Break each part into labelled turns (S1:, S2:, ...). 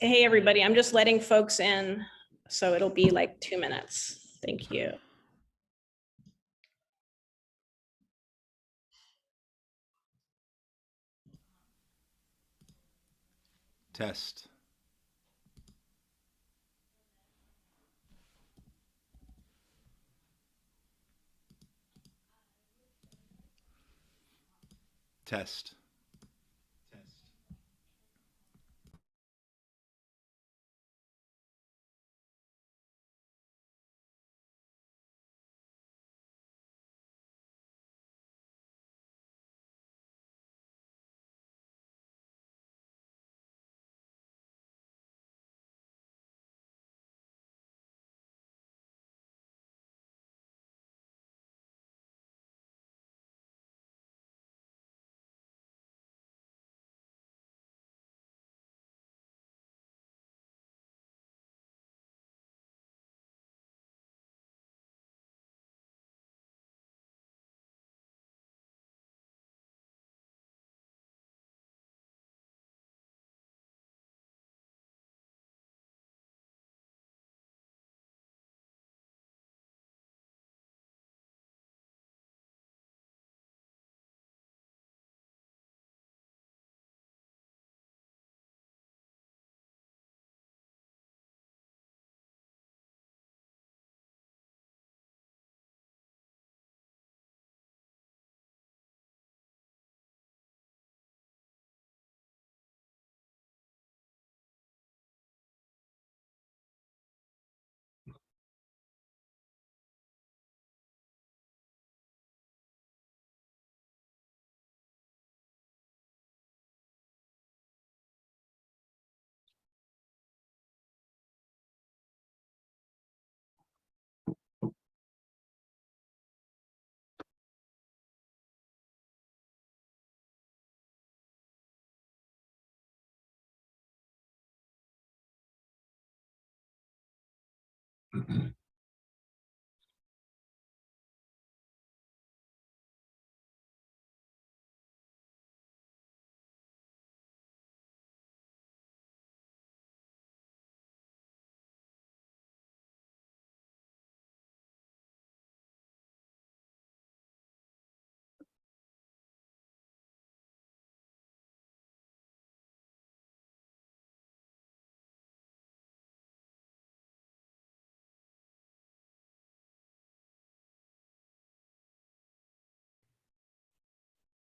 S1: Hey, everybody, I'm just letting folks in, so it'll be like 2 minutes. Thank you.
S2: Test. Test.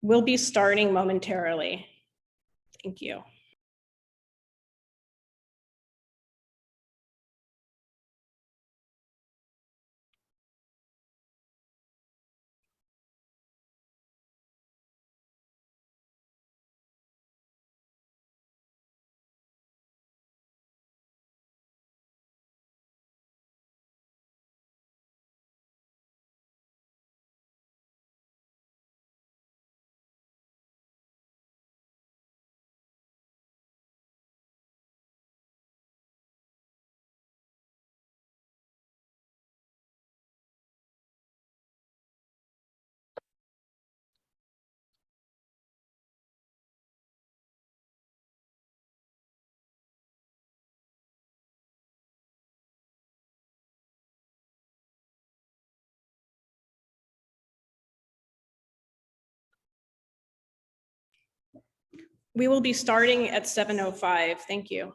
S1: We'll be starting momentarily. Thank you. We will be starting at 7:05. Thank you.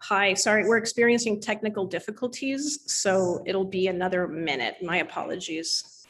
S1: Hi, sorry, we're experiencing technical difficulties, so it'll be another minute. My apologies.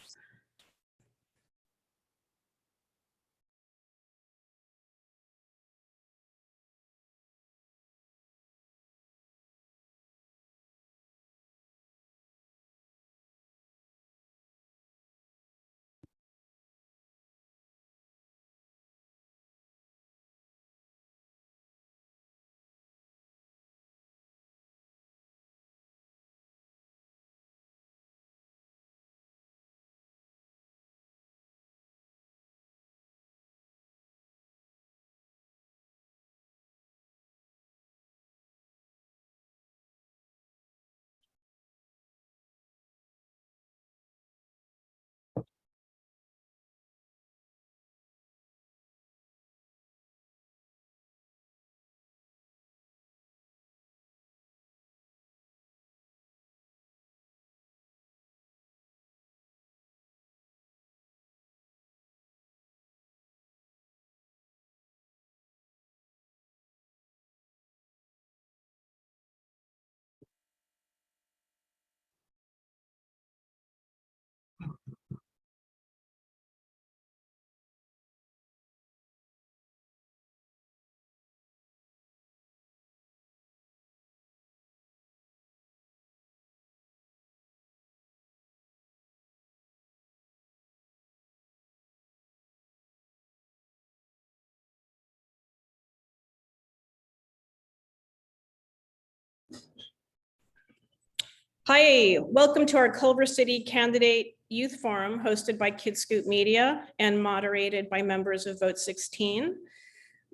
S1: Hi, welcome to our Culver City Candidate Youth Forum hosted by KidScoop Media and moderated by members of Vote 16.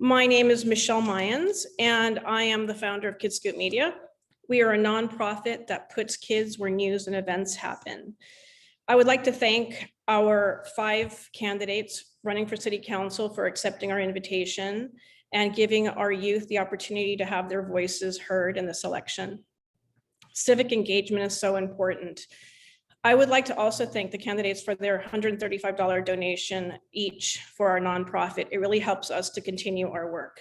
S1: My name is Michelle Mayans, and I am the founder of KidScoop Media. We are a nonprofit that puts kids where news and events happen. I would like to thank our 5 candidates running for City Council for accepting our invitation and giving our youth the opportunity to have their voices heard in this election. Civic engagement is so important. I would like to also thank the candidates for their $135 donation each for our nonprofit. It really helps us to continue our work.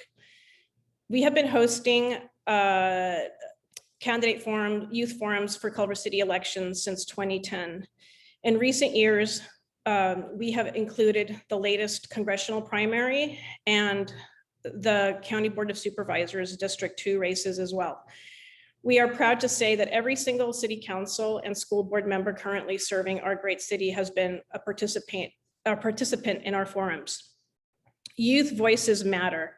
S1: We have been hosting candidate forum, youth forums for Culver City elections since 2010. In recent years, we have included the latest congressional primary and the County Board of Supervisors District 2 races as well. We are proud to say that every single city council and school board member currently serving our great city has been a participant in our forums. Youth voices matter.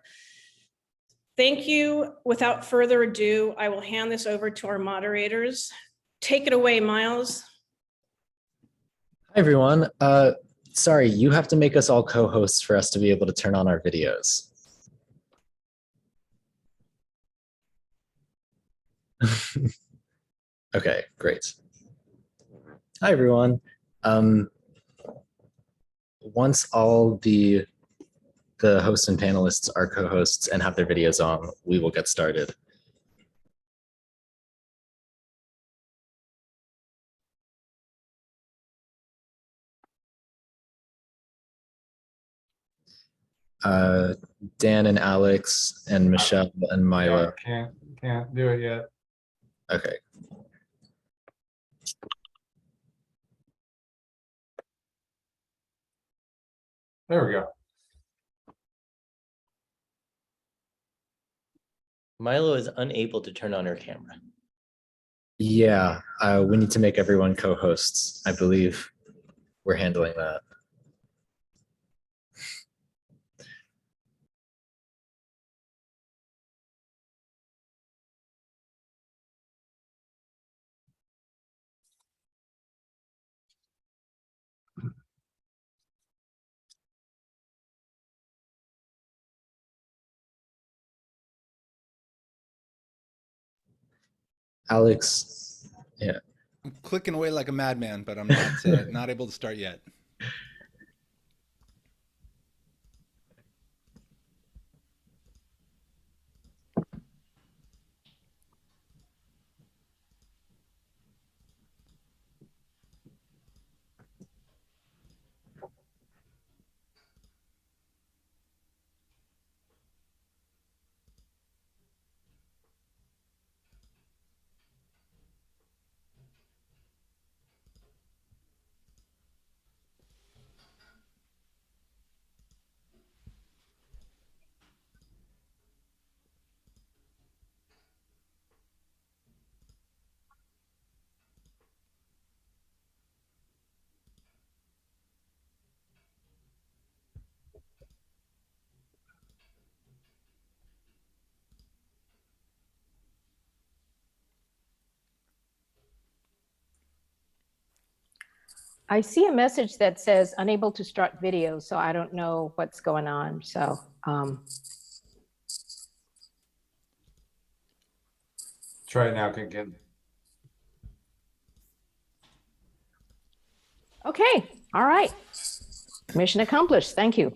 S1: Thank you. Without further ado, I will hand this over to our moderators. Take it away, Miles.
S3: Hi, everyone. Sorry, you have to make us all co-hosts for us to be able to turn on our videos. Okay, great. Hi, everyone. Once all the hosts and panelists are co-hosts and have their videos on, we will get started. Dan and Alex and Michelle and Milo.
S4: Yeah, can't do it yet.
S3: Okay.
S4: There we go.
S5: Milo is unable to turn on her camera.
S3: Yeah, we need to make everyone co-hosts. I believe we're handling that. Alex, yeah.
S2: I'm clicking away like a madman, but I'm not not able to start yet.
S6: I see a message that says unable to start video, so I don't know what's going on. So
S4: Try it now, Khin Khin.
S6: okay, all right. Mission accomplished. Thank you.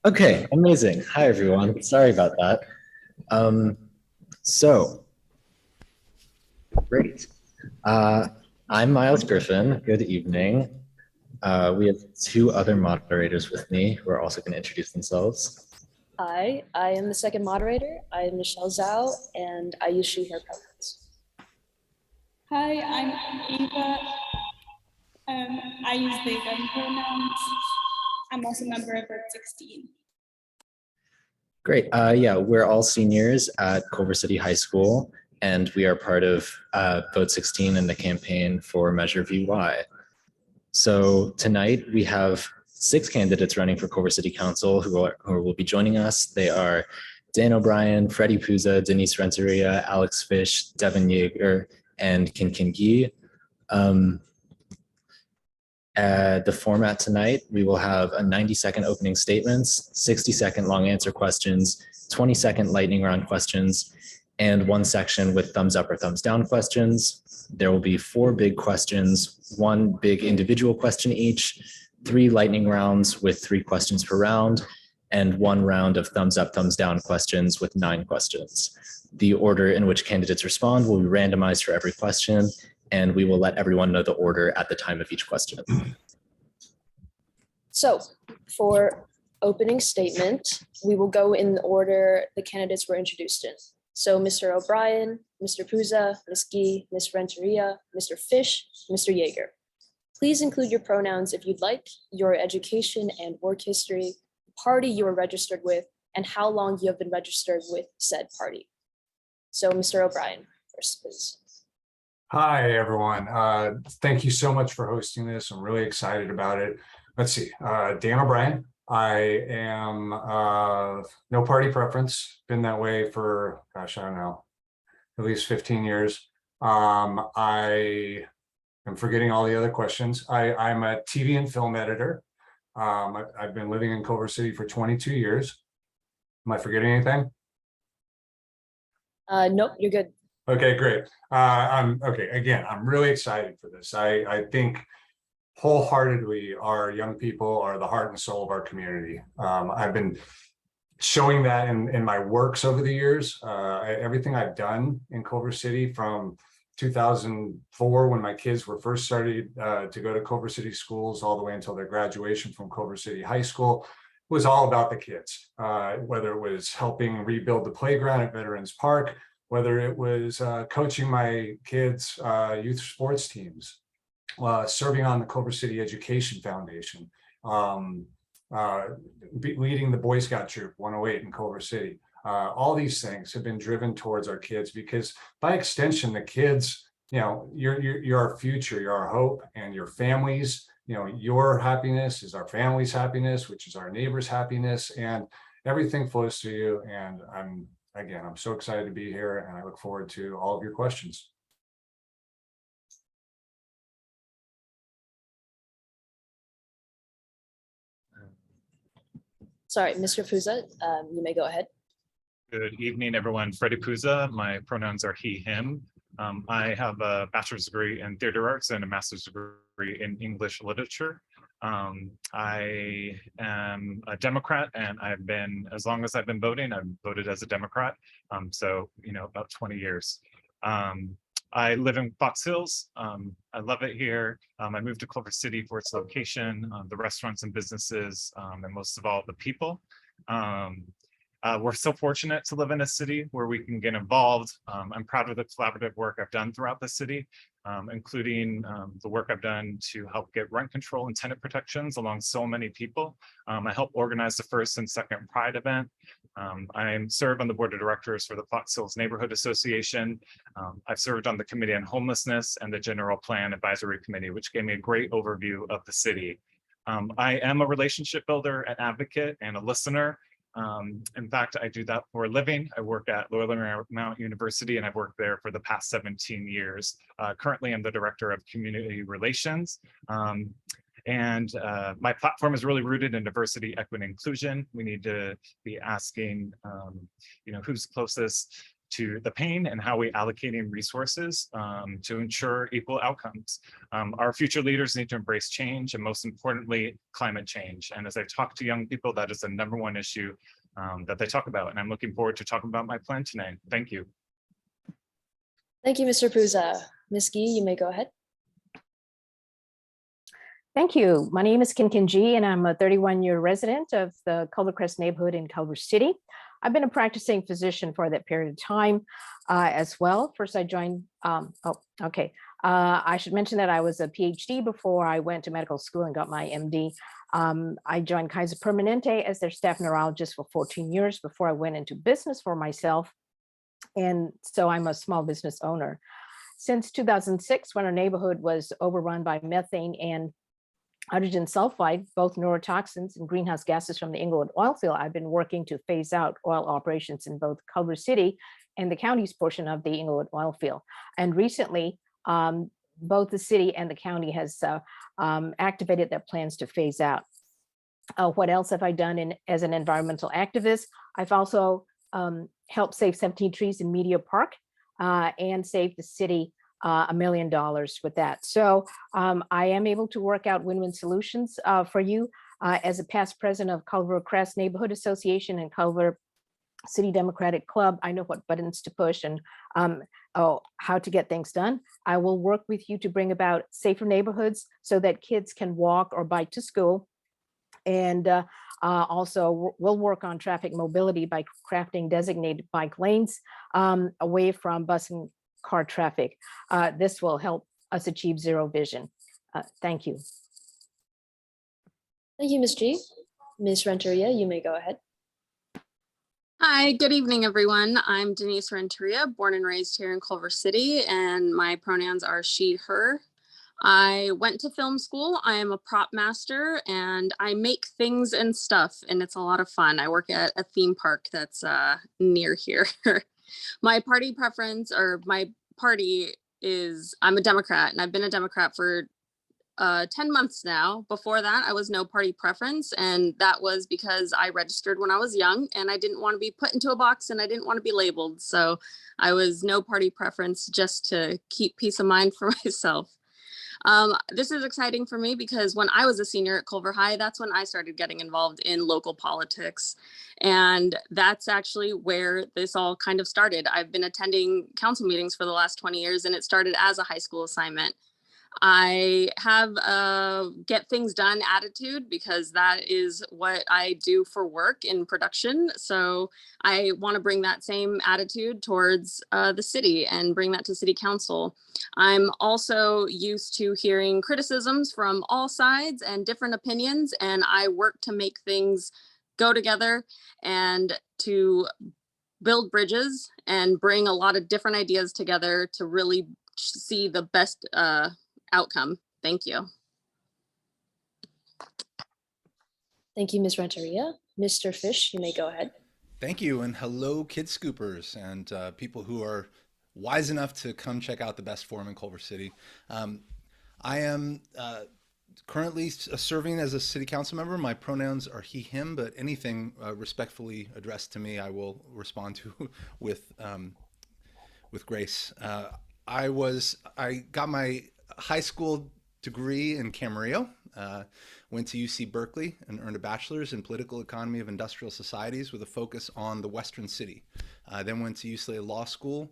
S3: Okay, amazing. Hi, everyone. Sorry about that. So, great. I'm Miles Griffin. Good evening. We have two other moderators with me who are also going to introduce themselves.
S7: Hi, I am the second moderator. I am Michelle Zhao, and I use she, her pronouns.
S8: Hi, I'm Eva. I use they, them pronouns. I'm also a member of Vote 16.
S3: Great. Yeah, we're all seniors at Culver City High School, and we are part of Vote 16 in the campaign for Measure VY. So tonight we have 6 candidates running for Culver City Council who will be joining us. They are Dan O'Brien, Freddy Puza, Denise Renteria, Alex Fisch, Devin Yeager, and Khin Khin Gyi. The format tonight, we will have a 90-second opening statements, 60-second long answer questions, 20-second lightning round questions, and 1 section with thumbs up or thumbs down questions. There will be 4 big questions, 1 big individual question each, 3 lightning rounds with 3 questions per round, and 1 round of thumbs up, thumbs down questions with 9 questions. The order in which candidates respond will be randomized for every question, and we will let everyone know the order at the time of each question.
S7: So for opening statement, we will go in the order the candidates were introduced in. So Mr. O'Brien, Mr. Puza, Ms. Gyi, Ms. Renteria, Mr. Fisch, Mr. Yaeger. Please include your pronouns if you'd like, your education and work history, the party you are registered with, and how long you have been registered with said party. So Mr. O'Brien first, please.
S4: Hi, everyone. Thank you so much for hosting this. I'm really excited about it. Let's see. Dan O'Brien. I am no party preference. Been that way for, gosh, I don't know, at least 15 years. I am forgetting all the other questions. I'm a TV and film editor. I've been living in Culver City for 22 years. Am I forgetting anything?
S7: Nope, you're good.
S4: Okay, great. Okay, again, I'm really excited for this. I think wholeheartedly our young people are the heart and soul of our community. I've been showing that in my works over the years. Everything I've done in Culver City from 2004, when my kids were first started to go to Culver City schools, all the way until their graduation from Culver City High School, was all about the kids. Whether it was helping rebuild the playground at Veterans Park, whether it was coaching my kids' youth sports teams, serving on the Culver City Education Foundation, leading the Boy Scout Troop 108 in Culver City. All these things have been driven towards our kids because by extension, the kids, you know, you're our future, you're our hope, and your families, you know, your happiness is our family's happiness, which is our neighbor's happiness, and everything flows through you. And I'm so excited to be here, and I look forward to all of your questions.
S7: Sorry, Mr. Puza, you may go ahead.
S9: Good evening, everyone. Freddy Puza. My pronouns are he, him. I have a bachelor's degree in theater arts and a master's degree in English literature. I am a Democrat, and I've been, as long as I've been voting, I've voted as a Democrat. So, you know, about 20 years. I live in Fox Hills. I love it here. I moved to Culver City for its location, the restaurants and businesses, and most of all, the people. We're so fortunate to live in a city where we can get involved. I'm proud of the collaborative work I've done throughout the city, including the work I've done to help get rent control and tenant protections along so many people. I helped organize the first and second Pride event. I serve on the board of directors for the Fox Hills Neighborhood Association. I've served on the Committee on Homelessness and the General Plan Advisory Committee, which gave me a great overview of the city. I am a relationship builder, an advocate, and a listener. In fact, I do that for a living. I work at Loyola Marymount University, and I've worked there for the past 17 years. Currently, I'm the Director of Community Relations. My platform is really rooted in diversity, equity, and inclusion. We need to be asking, who's closest to the pain and how we allocating resources to ensure equal outcomes. Our future leaders need to embrace change, and most importantly, climate change. And as I talk to young people, that is the #1 issue that they talk about. And I'm looking forward to talking about my plan tonight. Thank you.
S7: Thank you, Mr. Puza. Ms. Gyi, you may go ahead.
S6: Thank you. My name is Khin Khin Gyi, and I'm a 31-year resident of the Culver Crest neighborhood in Culver City. I've been a practicing physician for that period of time as well. First, I joined, I should mention that I was a PhD before I went to medical school and got my MD. I joined Kaiser Permanente as their staff neurologist for 14 years before I went into business for myself. And so I'm a small business owner. Since 2006, when our neighborhood was overrun by methane and hydrogen sulfide, both neurotoxins and greenhouse gases from the Inglewood oil field, I've been working to phase out oil operations in both Culver City and the county's portion of the Inglewood oil field. And recently, both the city and the county has activated their plans to phase out. What else have I done as an environmental activist? I've also helped save 17 trees in Media Park and save the city $1 million with that. So I am able to work out win-win solutions for you. As a past president of Culver Crest Neighborhood Association and Culver City Democratic Club, I know what buttons to push and how to get things done. I will work with you to bring about safer neighborhoods so that kids can walk or bike to school. And also we'll work on traffic mobility by crafting designated bike lanes away from bus and car traffic. This will help us achieve zero vision. Thank you.
S7: Thank you, Ms. Gyi. Ms. Renteria, you may go ahead.
S10: Hi, good evening, everyone. I'm Denise Renteria, born and raised here in Culver City, and my pronouns are she, her. I went to film school. I am a prop master, and I make things and stuff, and it's a lot of fun. I work at a theme park that's near here. My party preference, or my party is, I'm a Democrat, and I've been a Democrat for 10 months now. Before that, I was no party preference, and that was because I registered when I was young, and I didn't want to be put into a box, and I didn't want to be labeled. So I was no party preference, just to keep peace of mind for myself. This is exciting for me because when I was a senior at Culver High, that's when I started getting involved in local politics. And that's actually where this all kind of started. I've been attending council meetings for the last 20 years, and it started as a high school assignment. I have a get things done attitude because that is what I do for work in production. So I want to bring that same attitude towards the city and bring that to city council. I'm also used to hearing criticisms from all sides and different opinions, and I work to make things go together and to build bridges and bring a lot of different ideas together to really see the best outcome. Thank you.
S7: Thank you, Ms. Renteria. Mr. Fisch, you may go ahead.
S2: Thank you, and hello, KidScoopers and people who are wise enough to come check out the best forum in Culver City. I am currently serving as a city council member. My pronouns are he, him, but anything respectfully addressed to me, I will respond to with grace. I got my high school degree in Camarillo, went to UC Berkeley and earned a bachelor's in political economy of industrial societies with a focus on the Western city. Then went to UCLA Law School,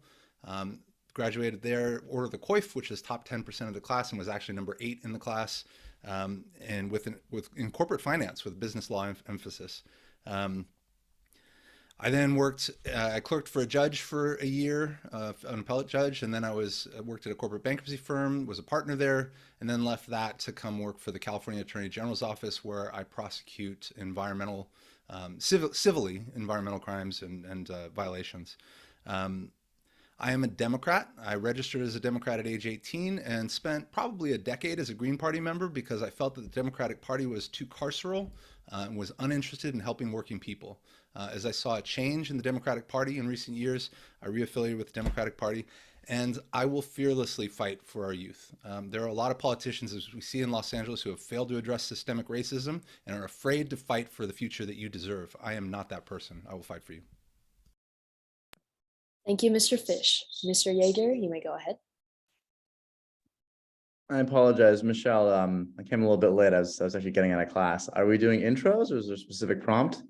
S2: graduated there, ordered the Coif, which is top 10% of the class and was actually number 8 in the class, and in corporate finance with business law emphasis. I then I clerked for a judge for a year, an appellate judge, and then I worked at a corporate bankruptcy firm, was a partner there, and then left that to come work for the California Attorney General's office, where I prosecute civilly environmental crimes and violations. I am a Democrat. I registered as a Democrat at age 18 and spent probably a decade as a Green Party member because I felt that the Democratic Party was too carceral and was uninterested in helping working people. As I saw a change in the Democratic Party in recent years, I reaffiliated with the Democratic Party, and I will fearlessly fight for our youth. There are a lot of politicians, as we see in Los Angeles, who have failed to address systemic racism and are afraid to fight for the future that you deserve. I am not that person. I will fight for you.
S7: Thank you, Mr. Fisch. Mr. Yeager, you may go ahead.
S11: I apologize, Michelle. I came a little bit late. I was actually getting out of class. Are we doing intros or is there a specific prompt?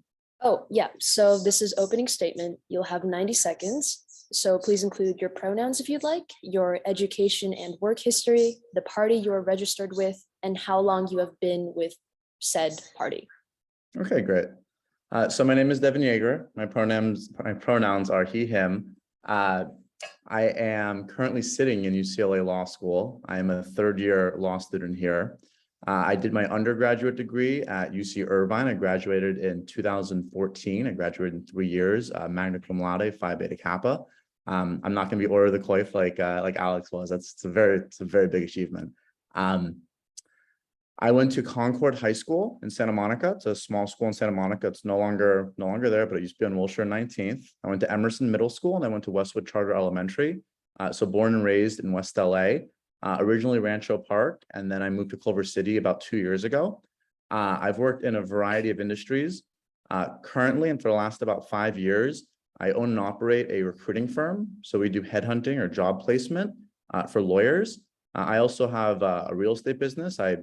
S7: Oh, yeah. So this is opening statement. You'll have 90 seconds. So please include your pronouns if you'd like, your education and work history, the party you are registered with, and how long you have been with said party.
S11: Okay, great. So my name is Devin Yeager. My pronouns are he, him. I am currently sitting in UCLA Law School. I am a third-year law student here. I did my undergraduate degree at UC Irvine. I graduated in 2014. I graduated in 3 years, magna cum laude, Phi Beta Kappa. I'm not going to be order the coif like Alex was. It's a very big achievement. I went to Concord High School in Santa Monica. It's a small school in Santa Monica. It's no longer there, but it used to be on Wilshire 19th. I went to Emerson Middle School and I went to Westwood Charter Elementary. So born and raised in West LA, originally Rancho Park, and then I moved to Culver City about 2 years ago. I've worked in a variety of industries. Currently, and for the last about 5 years, I own and operate a recruiting firm. So we do headhunting or job placement for lawyers. I also have a real estate business. I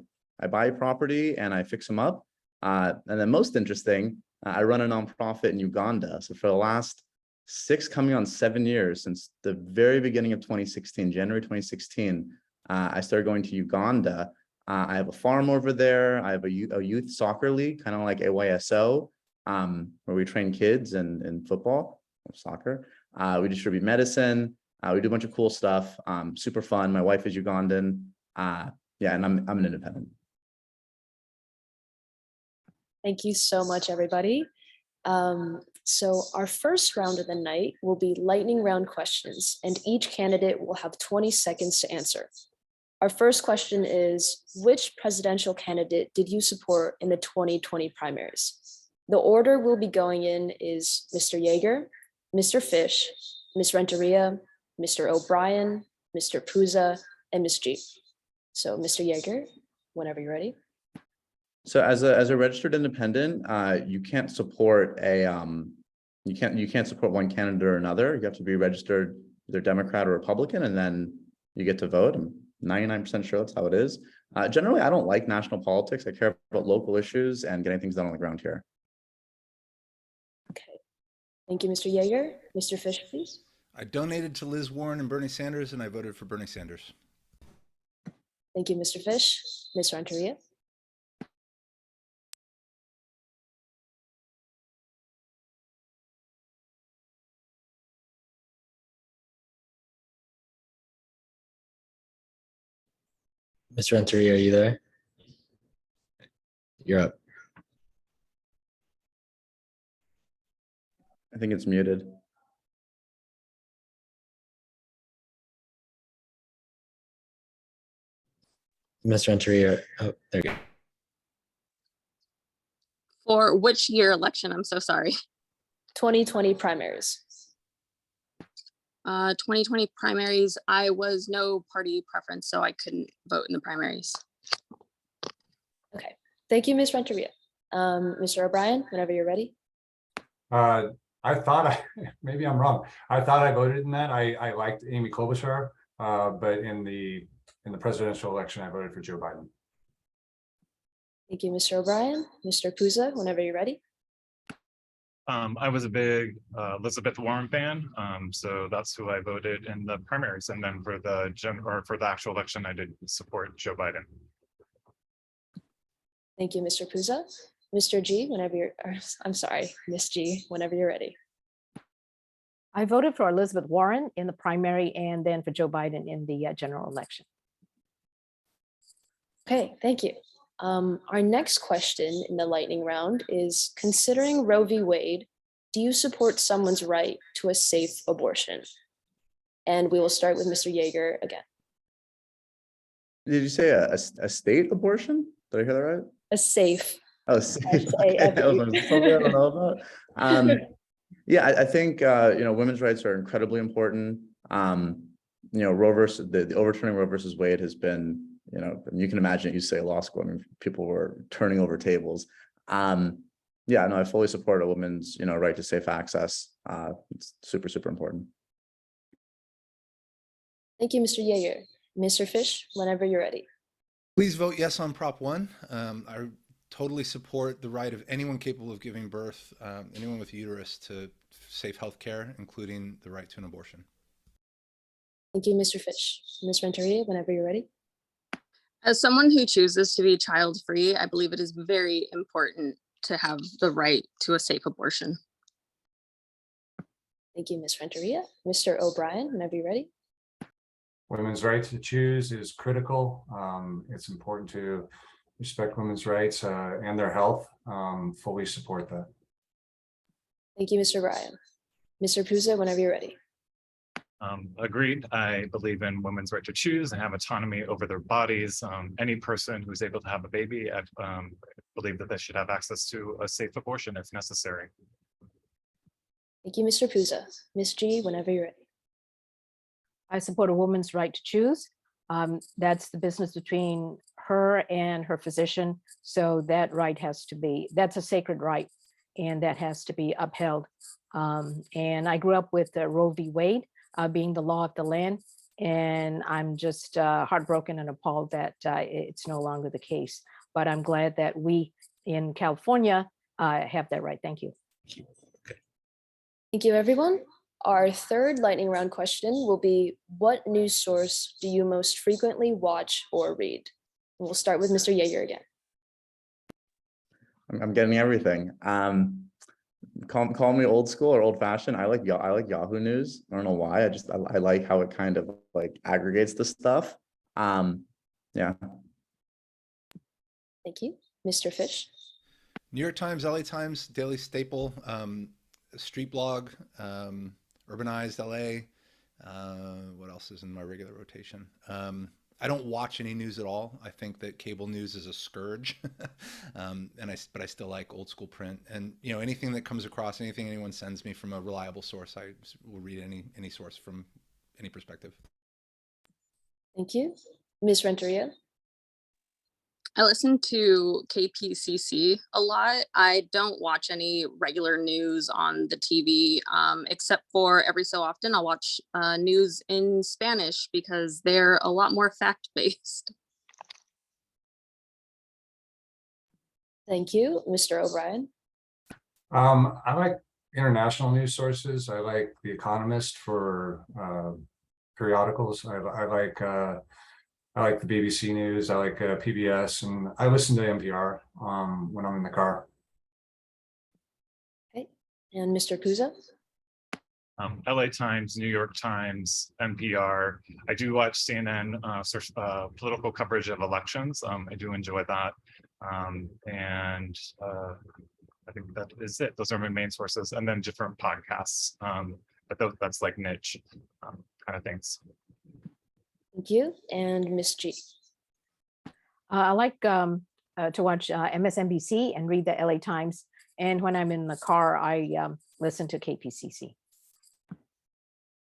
S11: buy property and I fix them up. And then most interesting, I run a nonprofit in Uganda. So for the last 6 coming on 7 years, since the very beginning of 2016, January 2016, I started going to Uganda. I have a farm over there. I have a youth soccer league, kind of like AYSO, where we train kids in football or soccer. We distribute medicine. We do a bunch of cool stuff. Super fun. My wife is Ugandan. Yeah, and I'm an independent.
S7: Thank you so much, everybody. So our first round of the night will be lightning round questions, and each candidate will have 20 seconds to answer. Our first question is, which presidential candidate did you support in the 2020 primaries? The order we'll be going in is Mr. Yeager, Mr. Fisch, Ms. Renteria, Mr. O'Brien, Mr. Puza, and Ms. G. So Mr. Yeager, whenever you're ready.
S11: So as a registered independent, you can't support you can't support one candidate or another. You have to be registered either Democrat or Republican, and then you get to vote. I'm 99% sure that's how it is. Generally, I don't like national politics. I care about local issues and getting things done on the ground here.
S7: Okay, thank you, Mr. Yeager. Mr. Fisch, please.
S2: I donated to Liz Warren and Bernie Sanders, and I voted for Bernie Sanders.
S7: Thank you, Mr. Fisch. Ms. Renteria.
S3: Ms. Renteria, are you there? You're up.
S11: I think it's muted.
S3: Ms. Renteria, oh, there you go.
S10: For which year election? I'm so sorry.
S7: 2020 primaries.
S10: 2020 primaries, I was no party preference, so I couldn't vote in the primaries.
S7: Okay, thank you, Ms. Renteria. Mr. O'Brien, whenever you're ready.
S4: I thought maybe I'm wrong. I thought I voted in that. I liked Amy Klobuchar, but in the presidential election, I voted for Joe Biden.
S7: Thank you, Mr. O'Brien. Mr. Puza, whenever you're ready.
S9: I was a big Elizabeth Warren fan, so that's who I voted in the primaries, and then for the actual election, I did support Joe Biden.
S7: Thank you, Mr. Puza. Mr. G, whenever you're, I'm sorry, Ms. G, whenever you're ready.
S6: I voted for Elizabeth Warren in the primary and then for Joe Biden in the general election.
S7: Okay, thank you. Our next question in the lightning round is, considering Roe v. Wade, do you support someone's right to a safe abortion? And we will start with Mr. Yeager again.
S11: Did you say a state abortion? Did I hear that right?
S7: A safe.
S11: Oh, safe. Okay.
S7: SAFE.
S11: That was something I don't know about. Yeah, I think women's rights are incredibly important. Roe versus the overturning Roe versus Wade has been, you can imagine, you say law school, I mean, people were turning over tables. Yeah, no, I fully support a woman's, right to safe access. It's super, super important.
S7: Thank you, Mr. Yeager. Mr. Fisch, whenever you're ready.
S2: Please vote yes on Prop 1. I totally support the right of anyone capable of giving birth, anyone with a uterus, to safe health care, including the right to an abortion.
S7: Thank you, Mr. Fisch. Ms. Renteria, whenever you're ready.
S10: As someone who chooses to be child-free, I believe it is very important to have the right to a safe abortion.
S7: Thank you, Ms. Renteria. Mr. O'Brien, whenever you're ready.
S4: Women's right to choose is critical. It's important to respect women's rights and their health. Fully support that.
S7: Thank you, Mr. O'Brien. Mr. Puza, whenever you're ready.
S9: Agreed. I believe in women's right to choose and have autonomy over their bodies. Any person who's able to have a baby, I believe that they should have access to a safe abortion if necessary.
S7: Thank you, Mr. Puza. Ms. G, whenever you're ready.
S6: I support a woman's right to choose. That's the business between her and her physician. So that right has to be, that's a sacred right, and that has to be upheld. And I grew up with Roe v. Wade being the law of the land. And I'm just heartbroken and appalled that it's no longer the case. But I'm glad that we in California have that right. Thank you.
S7: Thank you, everyone. Our third lightning round question will be, what news source do you most frequently watch or read? And we'll start with Mr. Yeager again.
S11: I'm getting everything. Call me old school or old fashioned. I like Yahoo News. I don't know why. I like how it kind of like aggregates the stuff. Yeah.
S7: Thank you, Mr. Fisch.
S2: New York Times, LA Times, Daily Staple, Street Blog, Urbanized LA. What else is in my regular rotation? I don't watch any news at all. I think that cable news is a scourge, but I still like old school print. And anything that comes across, anything anyone sends me from a reliable source, I will read any source from any perspective.
S7: Thank you, Ms. Renteria.
S10: I listen to KPCC a lot. I don't watch any regular news on the TV, except for every so often I'll watch news in Spanish because they're a lot more fact-based.
S7: Thank you, Mr. O'Brien.
S4: I like international news sources. I like The Economist for periodicals. I like the BBC News. I like PBS, and I listen to NPR when I'm in the car.
S7: Okay, and Mr. Puza.
S9: LA Times, New York Times, NPR. I do watch CNN political coverage of elections. I do enjoy that, and I think that is it. Those are my main sources, and then different podcasts. But that's like niche kind of things.
S7: Thank you. And Ms. G.
S6: I like to watch MSNBC and read the LA Times. And when I'm in the car, I listen to KPCC.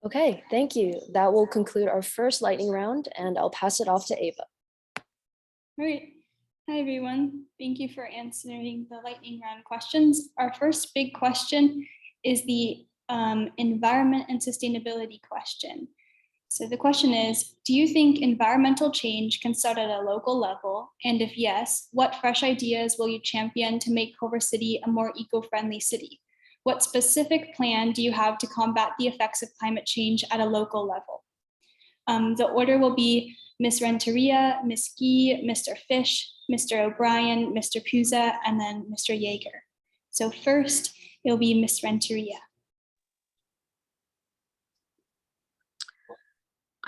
S7: Okay, thank you. That will conclude our first lightning round, and I'll pass it off to Ava.
S8: All right. Hi, everyone. Thank you for answering the lightning round questions. Our first big question is the environment and sustainability question. So the question is, do you think environmental change can start at a local level? And if yes, what fresh ideas will you champion to make Culver City a more eco-friendly city? What specific plan do you have to combat the effects of climate change at a local level? The order will be Ms. Renteria, Ms. Gyi, Mr. Fisch, Mr. O'Brien, Mr. Puza, and then Mr. Yeager. So first, it'll be Ms. Renteria.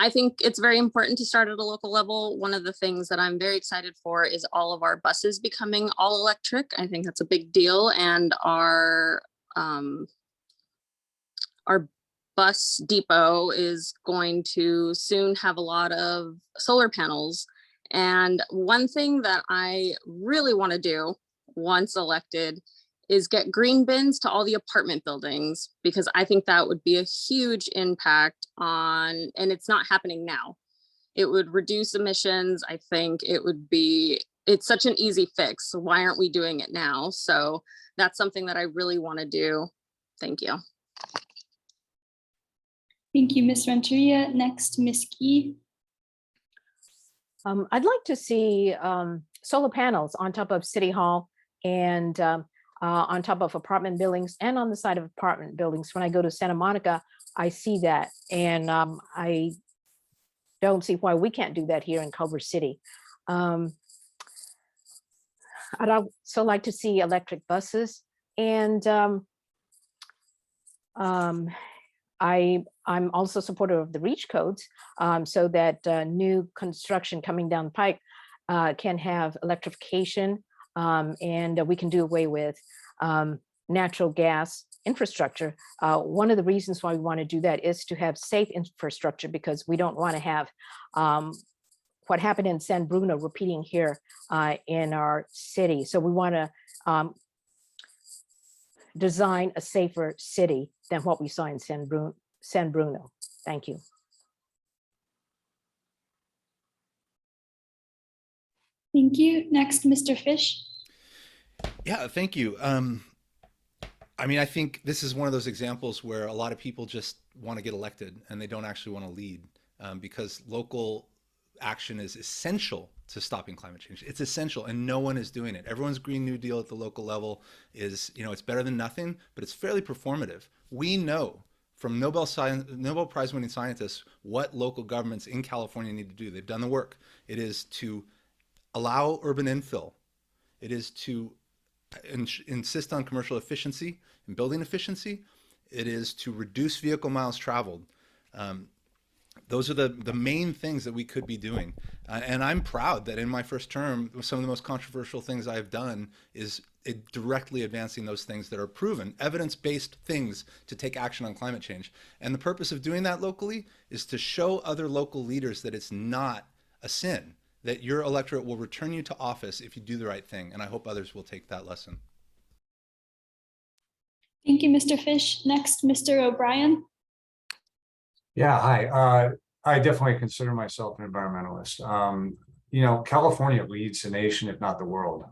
S10: I think it's very important to start at a local level. One of the things that I'm very excited for is all of our buses becoming all electric. I think that's a big deal. And our bus depot is going to soon have a lot of solar panels. And one thing that I really want to do once elected is get green bins to all the apartment buildings, because I think that would be a huge impact on, and it's not happening now. It would reduce emissions. I think it's such an easy fix. So why aren't we doing it now? So that's something that I really want to do. Thank you.
S8: Thank you, Ms. Renteria. Next, Ms. Gyi.
S6: I'd like to see solar panels on top of City Hall and on top of apartment buildings and on the side of apartment buildings. When I go to Santa Monica, I see that, and I don't see why we can't do that here in Culver City. I'd also like to see electric buses, and I'm also supportive of the REACH codes, so that new construction coming down the pike can have electrification, and we can do away with natural gas infrastructure. One of the reasons why we want to do that is to have safe infrastructure, because we don't want to have what happened in San Bruno repeating here in our city. So we want to design a safer city than what we saw in San Bruno. Thank you.
S8: Thank you. Next, Mr. Fisch.
S2: Yeah, thank you. I mean, I think this is one of those examples where a lot of people just want to get elected and they don't actually want to lead, because local action is essential to stopping climate change. It's essential, and no one is doing it. Everyone's Green New Deal at the local level is, it's better than nothing, but it's fairly performative. We know from Nobel Prize winning scientists what local governments in California need to do. They've done the work. It is to allow urban infill. It is to insist on commercial efficiency and building efficiency. It is to reduce vehicle miles traveled. Those are the main things that we could be doing. And I'm proud that in my first term, some of the most controversial things I've done is directly advancing those things that are proven, evidence-based things to take action on climate change. And the purpose of doing that locally is to show other local leaders that it's not a sin, that your electorate will return you to office if you do the right thing. And I hope others will take that lesson.
S8: Thank you, Mr. Fisch. Next, Mr. O'Brien.
S4: Yeah, hi. I definitely consider myself an environmentalist. California leads the nation, if not the world,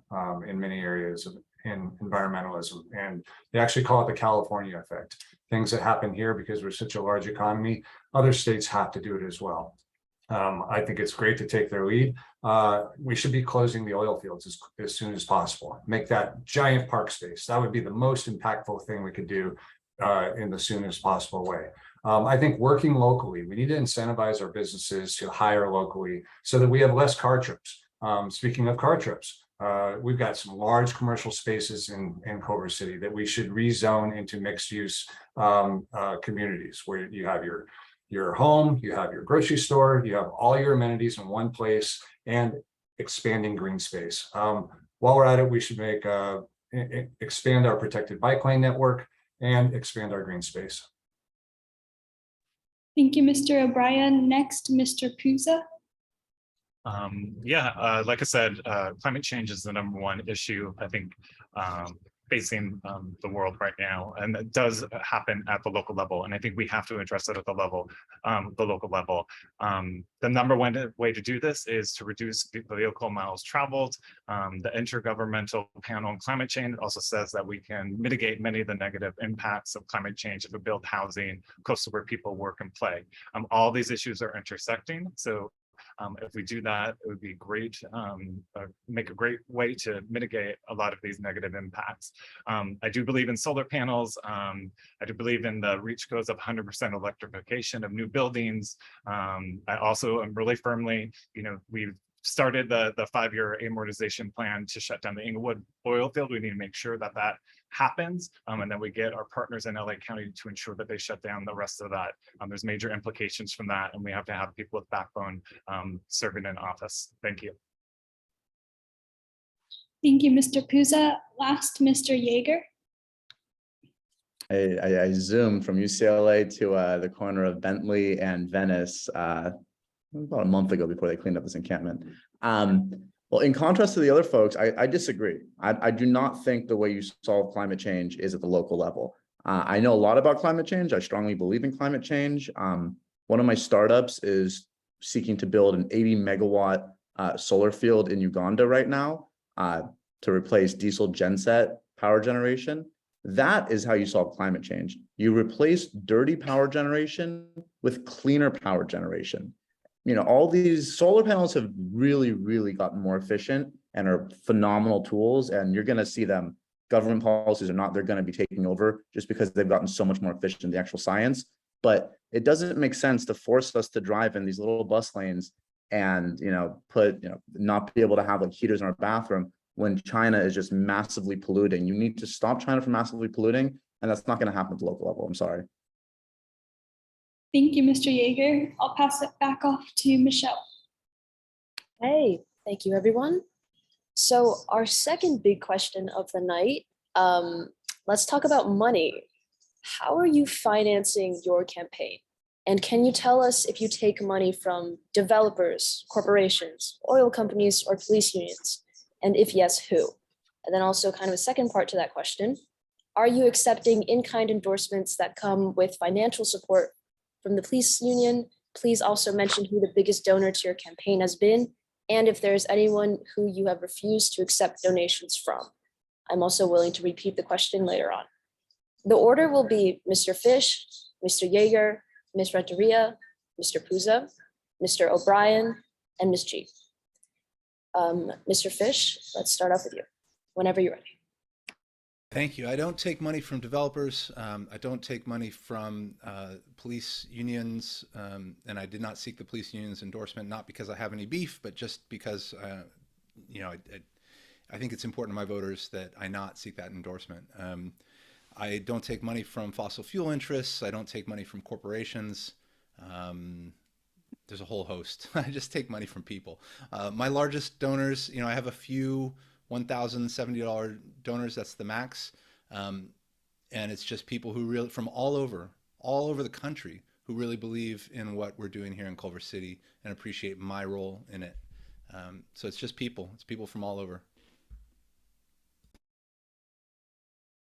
S4: in many areas in environmentalism. And they actually call it the California effect. Things that happen here because we're such a large economy, other states have to do it as well. I think it's great to take their lead. We should be closing the oil fields as soon as possible. Make that giant park space. That would be the most impactful thing we could do in the soonest possible way. I think working locally, we need to incentivize our businesses to hire locally so that we have less car trips. Speaking of car trips, we've got some large commercial spaces in Culver City that we should rezone into mixed use communities where you have your home, you have your grocery store, you have all your amenities in one place, and expanding green space. While we're at it, we should expand our protected bike lane network and expand our green space.
S8: Thank you, Mr. O'Brien. Next, Mr. Puza.
S9: Like I said, climate change is the #1 issue, I think, facing the world right now, and it does happen at the local level, and I think we have to address it at the local level. The #1 way to do this is to reduce vehicle miles traveled. The Intergovernmental Panel on Climate Change also says that we can mitigate many of the negative impacts of climate change if we build housing close to where people work and play. All these issues are intersecting, so if we do that, it would be great, make a great way to mitigate a lot of these negative impacts. I do believe in solar panels. I do believe in the REACH goes of 100% electrification of new buildings. I also am really firmly, we've started the 5-year amortization plan to shut down the Inglewood oil field. We need to make sure that that happens, and then we get our partners in LA County to ensure that they shut down the rest of that. There's major implications from that, and we have to have people with backbone serving in office. Thank you.
S8: Thank you, Mr. Puza. Last, Mr. Yaeger.
S11: I zoomed from UCLA to the corner of Bentley and Venice about a month ago before they cleaned up this encampment. Well, in contrast to the other folks, I disagree. I do not think the way you solve climate change is at the local level. I know a lot about climate change. I strongly believe in climate change. One of my startups is seeking to build an 80 megawatt solar field in Uganda right now to replace diesel genset power generation. That is how you solve climate change. You replace dirty power generation with cleaner power generation. You know, all these solar panels have really, really gotten more efficient and are phenomenal tools. And you're going to see them, government policies or not, they're going to be taking over just because they've gotten so much more efficient in the actual science. But it doesn't make sense to force us to drive in these little bus lanes and, not be able to have like heaters in our bathroom when China is just massively polluting. You need to stop China from massively polluting, and that's not going to happen at the local level. I'm sorry.
S8: Thank you, Mr. Yeager. I'll pass it back off to Michelle.
S7: Hey, thank you, everyone. So our second big question of the night, let's talk about money. How are you financing your campaign? And can you tell us if you take money from developers, corporations, oil companies, or police unions? And if yes, who? And then also kind of a second part to that question, are you accepting in-kind endorsements that come with financial support from the police union? Please also mention who the biggest donor to your campaign has been, and if there's anyone who you have refused to accept donations from. I'm also willing to repeat the question later on. The order will be Mr. Fisch, Mr. Yaeger, Ms. Renteria, Mr. Puza, Mr. O'Brien, and Ms. G. Mr. Fisch, let's start off with you, whenever you're ready.
S2: Thank you. I don't take money from developers. I don't take money from police unions, and I did not seek the police union's endorsement, not because I have any beef, but just because, I think it's important to my voters that I not seek that endorsement. I don't take money from fossil fuel interests. I don't take money from corporations. There's a whole host. I just take money from people. My largest donors, I have a few $1,070 donors. That's the max. And it's just people who really, from all over the country, who really believe in what we're doing here in Culver City and appreciate my role in it. So it's just people. It's people from all over.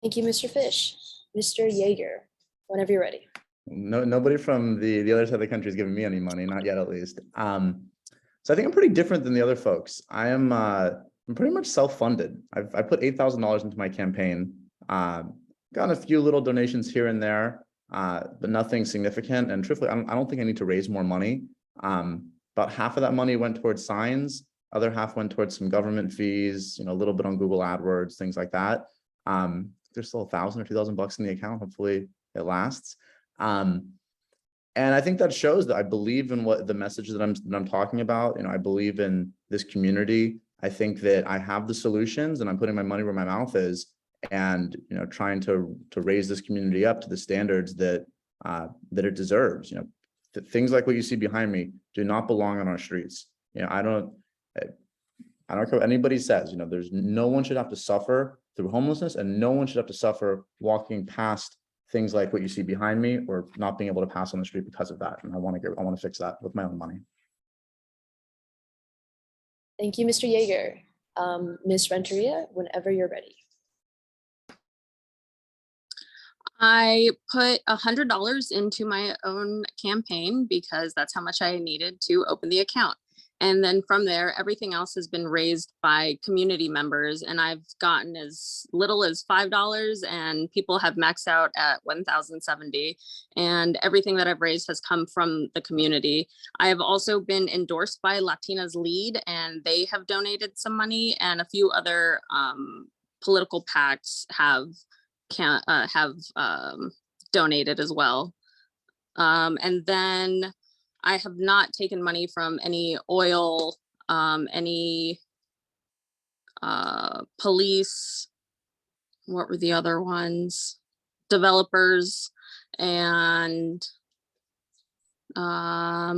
S7: Thank you, Mr. Fisch. Mr. Yaeger, whenever you're ready.
S11: No, nobody from the other side of the country is giving me any money, not yet at least. So I think I'm pretty different than the other folks. I'm pretty much self-funded. I put $8,000 into my campaign. Gotten a few little donations here and there, but nothing significant. And truthfully, I don't think I need to raise more money. About half of that money went towards signs. Other half went towards some government fees, a little bit on Google AdWords, things like that. There's still $1,000 or $2,000 in the account. Hopefully it lasts. And I think that shows that I believe in what the message that I'm talking about. I believe in this community. I think that I have the solutions, and I'm putting my money where my mouth is, and trying to raise this community up to the standards that it deserves. Things like what you see behind me do not belong on our streets. I don't care what anybody says. There's no one should have to suffer through homelessness, and no one should have to suffer walking past things like what you see behind me, or not being able to pass on the street because of that. And I want to fix that with my own money.
S7: Thank you, Mr. Yaeger. Ms. Renteria, whenever you're ready.
S10: I put $100 into my own campaign because that's how much I needed to open the account. And then from there, everything else has been raised by community members, and I've gotten as little as $5, and people have maxed out at $1,070. And everything that I've raised has come from the community. I have also been endorsed by Latinas Lead, and they have donated some money, and a few other political PACs have donated as well. And then I have not taken money from any oil, any police, what were the other ones? Developers, and I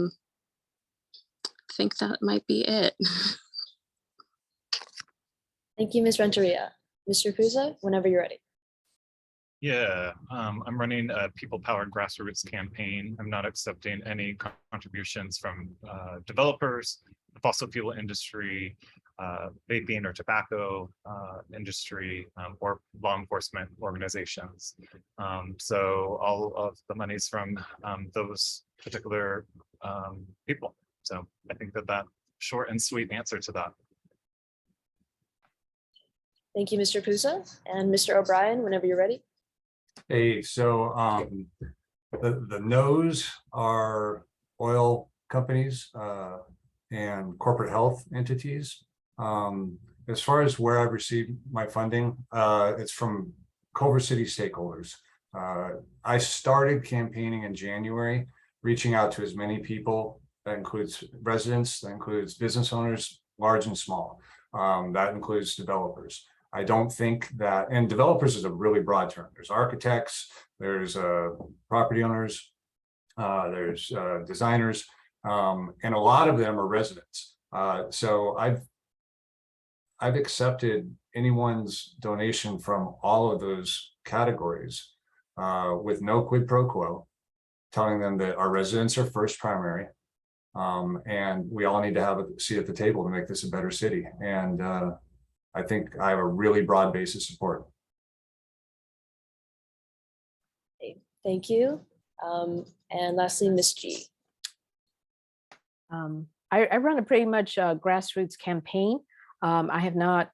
S10: think that might be it.
S7: Thank you, Ms. Renteria. Mr. Puza, whenever you're ready.
S9: Yeah, I'm running a people-powered grassroots campaign. I'm not accepting any contributions from developers, the fossil fuel industry, vaping or tobacco industry, or law enforcement organizations. So all of the monies from those particular people. So I think that short and sweet answer to that.
S7: Thank you, Mr. Puza. And Mr. O'Brien, whenever you're ready.
S4: Hey, so the no's are oil companies and corporate health entities. As far as where I've received my funding, it's from Culver City stakeholders. I started campaigning in January, reaching out to as many people. That includes residents, that includes business owners, large and small. That includes developers. I don't think that, and developers is a really broad term. There's architects, there's property owners, there's designers, and a lot of them are residents. So I've accepted anyone's donation from all of those categories with no quid pro quo, telling them that our residents are first primary, and we all need to have a seat at the table to make this a better city. And I think I have a really broad base of support.
S7: Thank you. And lastly, Ms. G.
S6: I run a pretty much grassroots campaign. I have not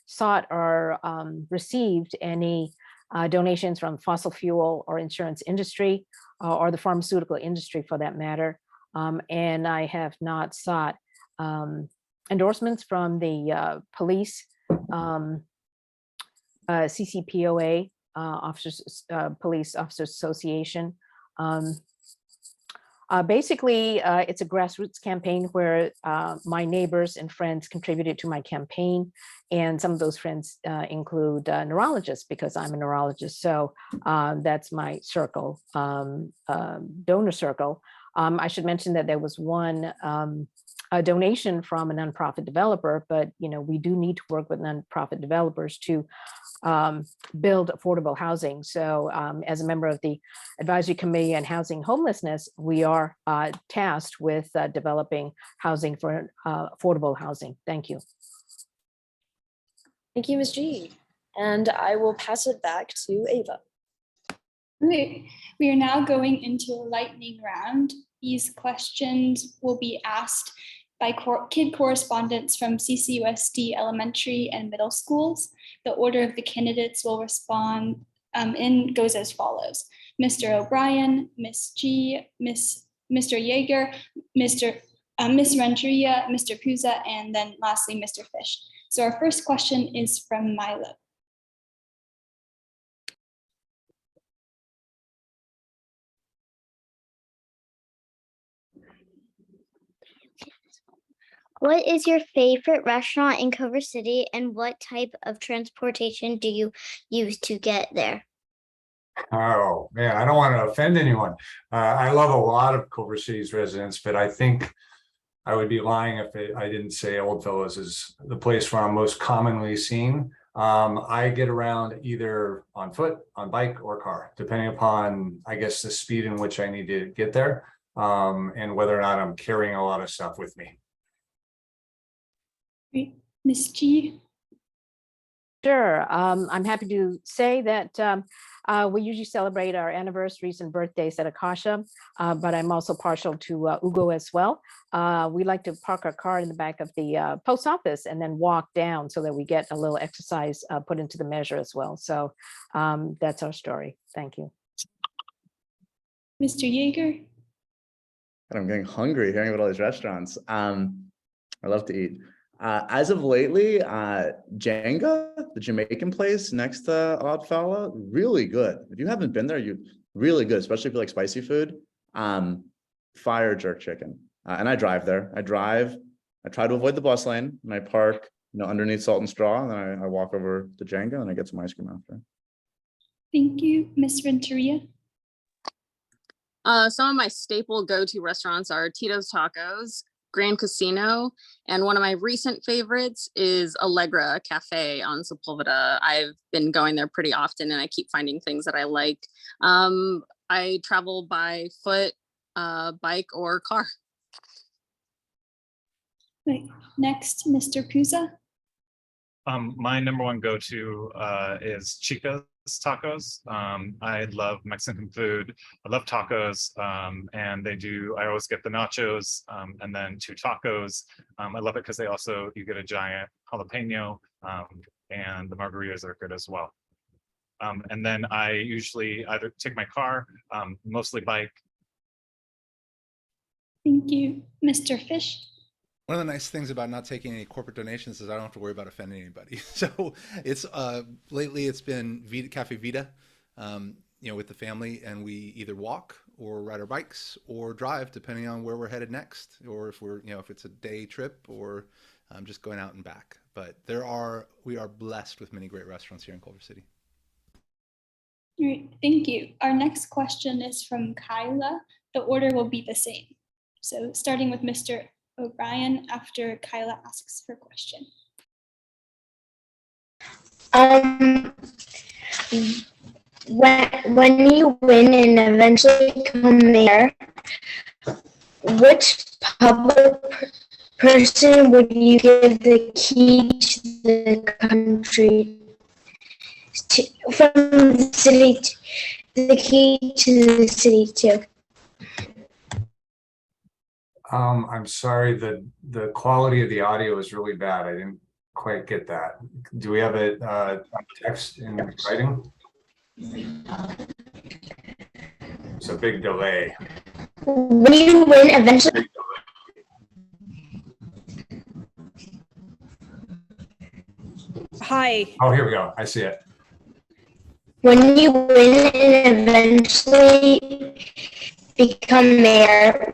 S6: sought or received any donations from fossil fuel or insurance industry or the pharmaceutical industry for that matter. And I have not sought endorsements from the police, CCPOA, Police Officers Association. Basically, it's a grassroots campaign where my neighbors and friends contributed to my campaign. And some of those friends include neurologists, because I'm a neurologist. So that's my circle, donor circle. I should mention that there was one a donation from a nonprofit developer, but we do need to work with nonprofit developers to build affordable housing. So as a member of the Advisory Committee on Housing Homelessness, we are tasked with developing housing for affordable housing. Thank you.
S7: Thank you, Ms. G. And I will pass it back to Ava.
S8: Okay, we are now going into a lightning round. These questions will be asked by kid correspondents from CCUSD elementary and middle schools. The order of the candidates will respond goes as follows: Mr. O'Brien, Ms. G, Mr. Yaeger, Ms. Renteria, Mr. Puza, and then lastly, Mr. Fisch. So our first question is from Milo.
S12: What is your favorite restaurant in Culver City, and what type of transportation do you use to get there?
S4: Oh man, I don't want to offend anyone. I love a lot of Culver City's residents, but I think I would be lying if I didn't say Old Fellows is the place where I'm most commonly seen. I get around either on foot, on bike, or car, depending upon, I guess, the speed in which I need to get there, and whether or not I'm carrying a lot of stuff with me.
S8: Ms. G.
S6: Sure. I'm happy to say that we usually celebrate our anniversaries and birthdays at Akasha, but I'm also partial to Ugo as well. We like to park our car in the back of the post office and then walk down so that we get a little exercise put into the measure as well. So that's our story. Thank you.
S8: Mr. Yaeger.
S11: I'm getting hungry hearing about all these restaurants. I love to eat. As of lately, Jenga, the Jamaican place next to Oddfellow, really good. If you haven't been there, really good, especially if you like spicy food. Fire jerk chicken. And I drive there. I try to avoid the bus lane, and I park, underneath Salt and Straw, and then I walk over to Jenga and I get some ice cream after.
S8: Thank you. Ms. Renteria.
S10: Some of my staple go-to restaurants are Tito's Tacos, Grand Casino. And one of my recent favorites is Allegra Cafe on Sepulveda. I've been going there pretty often and I keep finding things that I like. I travel by foot, bike, or car.
S8: Right. Next, Mr. Puza.
S9: My number one go-to is Chica's tacos. I love Mexican food. I love tacos, and I always get the nachos and then 2 tacos. I love it because you get a giant jalapeno, and the margaritas are good as well. And then I usually either take my car, mostly bike.
S8: Thank you. Mr. Fisch.
S2: One of the nice things about not taking any corporate donations is I don't have to worry about offending anybody. So it's lately it's been Cafe Vita, with the family, and we either walk or ride our bikes or drive depending on where we're headed next, or if if it's a day trip or just going out and back. But we are blessed with many great restaurants here in Culver City.
S8: All right, thank you. Our next question is from Kyla. The order will be the same. So starting with Mr. O'Brien after Kyla asks her question.
S12: When you win and eventually become mayor, which public person would you give the key to the country from the city, the key to the city to?
S4: I'm sorry, the quality of the audio is really bad. I didn't quite get that. Do we have it text in writing? It's a big delay.
S12: When you win eventually.
S1: Hi.
S4: Oh, here we go. I see it.
S12: When you win and eventually become mayor,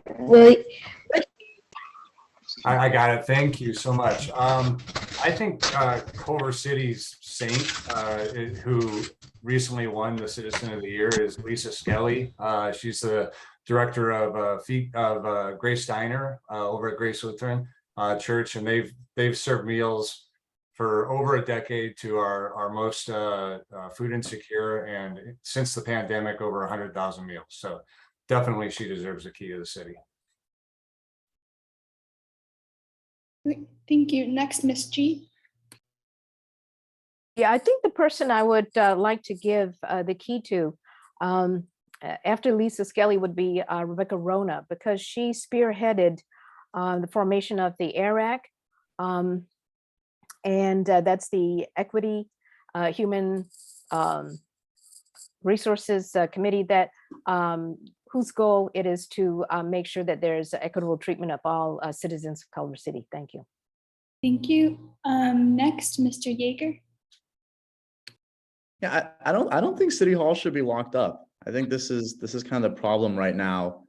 S4: I got it. Thank you so much. I think Culver City's saint, who recently won the Citizen of the Year, is Lisa Skelly. She's the director of Grace Diner over at Grace Lutheran Church, and they've served meals for over a decade to our most food insecure, and since the pandemic, over 100,000 meals. So definitely, she deserves a key to the city.
S8: Thank you. Next, Ms. G.
S6: Yeah, I think the person I would like to give the key to after Lisa Skelly would be Rebecca Rona, because she spearheaded the formation of the ARAC, and that's the Equity Human Resources Committee that whose goal it is to make sure that there's equitable treatment of all citizens of Culver City. Thank you.
S8: Thank you. Next, Mr. Yaeger.
S11: Yeah, I don't think City Hall should be locked up. I think this is kind of the problem right now.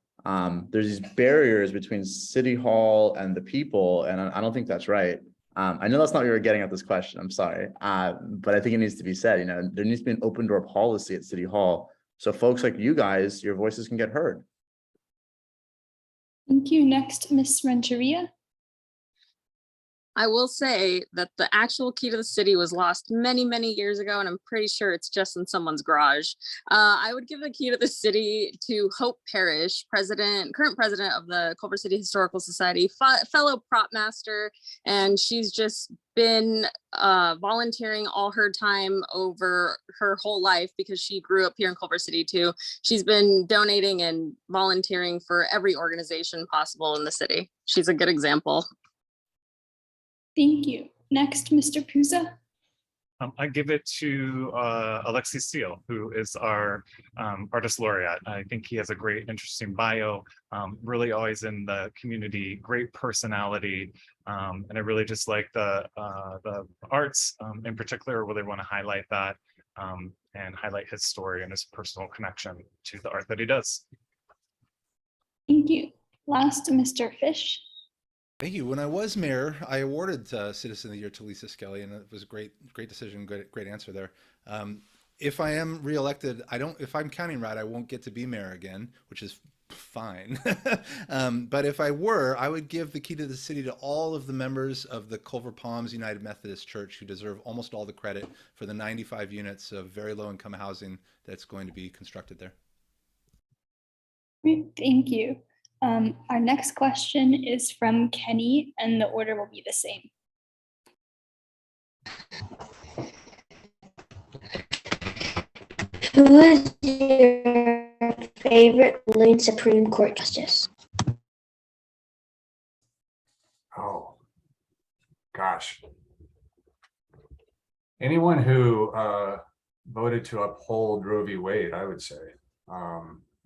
S11: There's these barriers between City Hall and the people, and I don't think that's right. I know that's not what you were getting at this question. I'm sorry, but I think it needs to be said. There needs to be an open door policy at City Hall, so folks like you guys, your voices can get heard.
S8: Thank you. Next, Ms. Renteria.
S10: I will say that the actual key to the city was lost many, many years ago, and I'm pretty sure it's just in someone's garage. I would give the key to the city to Hope Parrish, current president of the Culver City Historical Society, fellow prop master, and she's just been volunteering all her time over her whole life because she grew up here in Culver City too. She's been donating and volunteering for every organization possible in the city. She's a good example.
S8: Thank you. Next, Mr. Puza.
S9: I give it to Alexi Steele, who is our artist laureate. I think he has a great, interesting bio, really always in the community, great personality, and I really just like the arts in particular, really want to highlight that and highlight his story and his personal connection to the art that he does.
S8: Thank you. Last, Mr. Fisch.
S2: Thank you. When I was mayor, I awarded Citizen of the Year to Lisa Skelly, and it was a great decision, great answer there. If I am reelected, if I'm counting right, I won't get to be mayor again, which is fine. But if I were, I would give the key to the city to all of the members of the Culver Palms United Methodist Church, who deserve almost all the credit for the 95 units of very low income housing that's going to be constructed there.
S8: Great, thank you. Our next question is from Kenny, and the order will be the same.
S12: Who is your favorite ruling Supreme Court justice?
S4: Oh, gosh. Anyone who voted to uphold Roe v. Wade, I would say.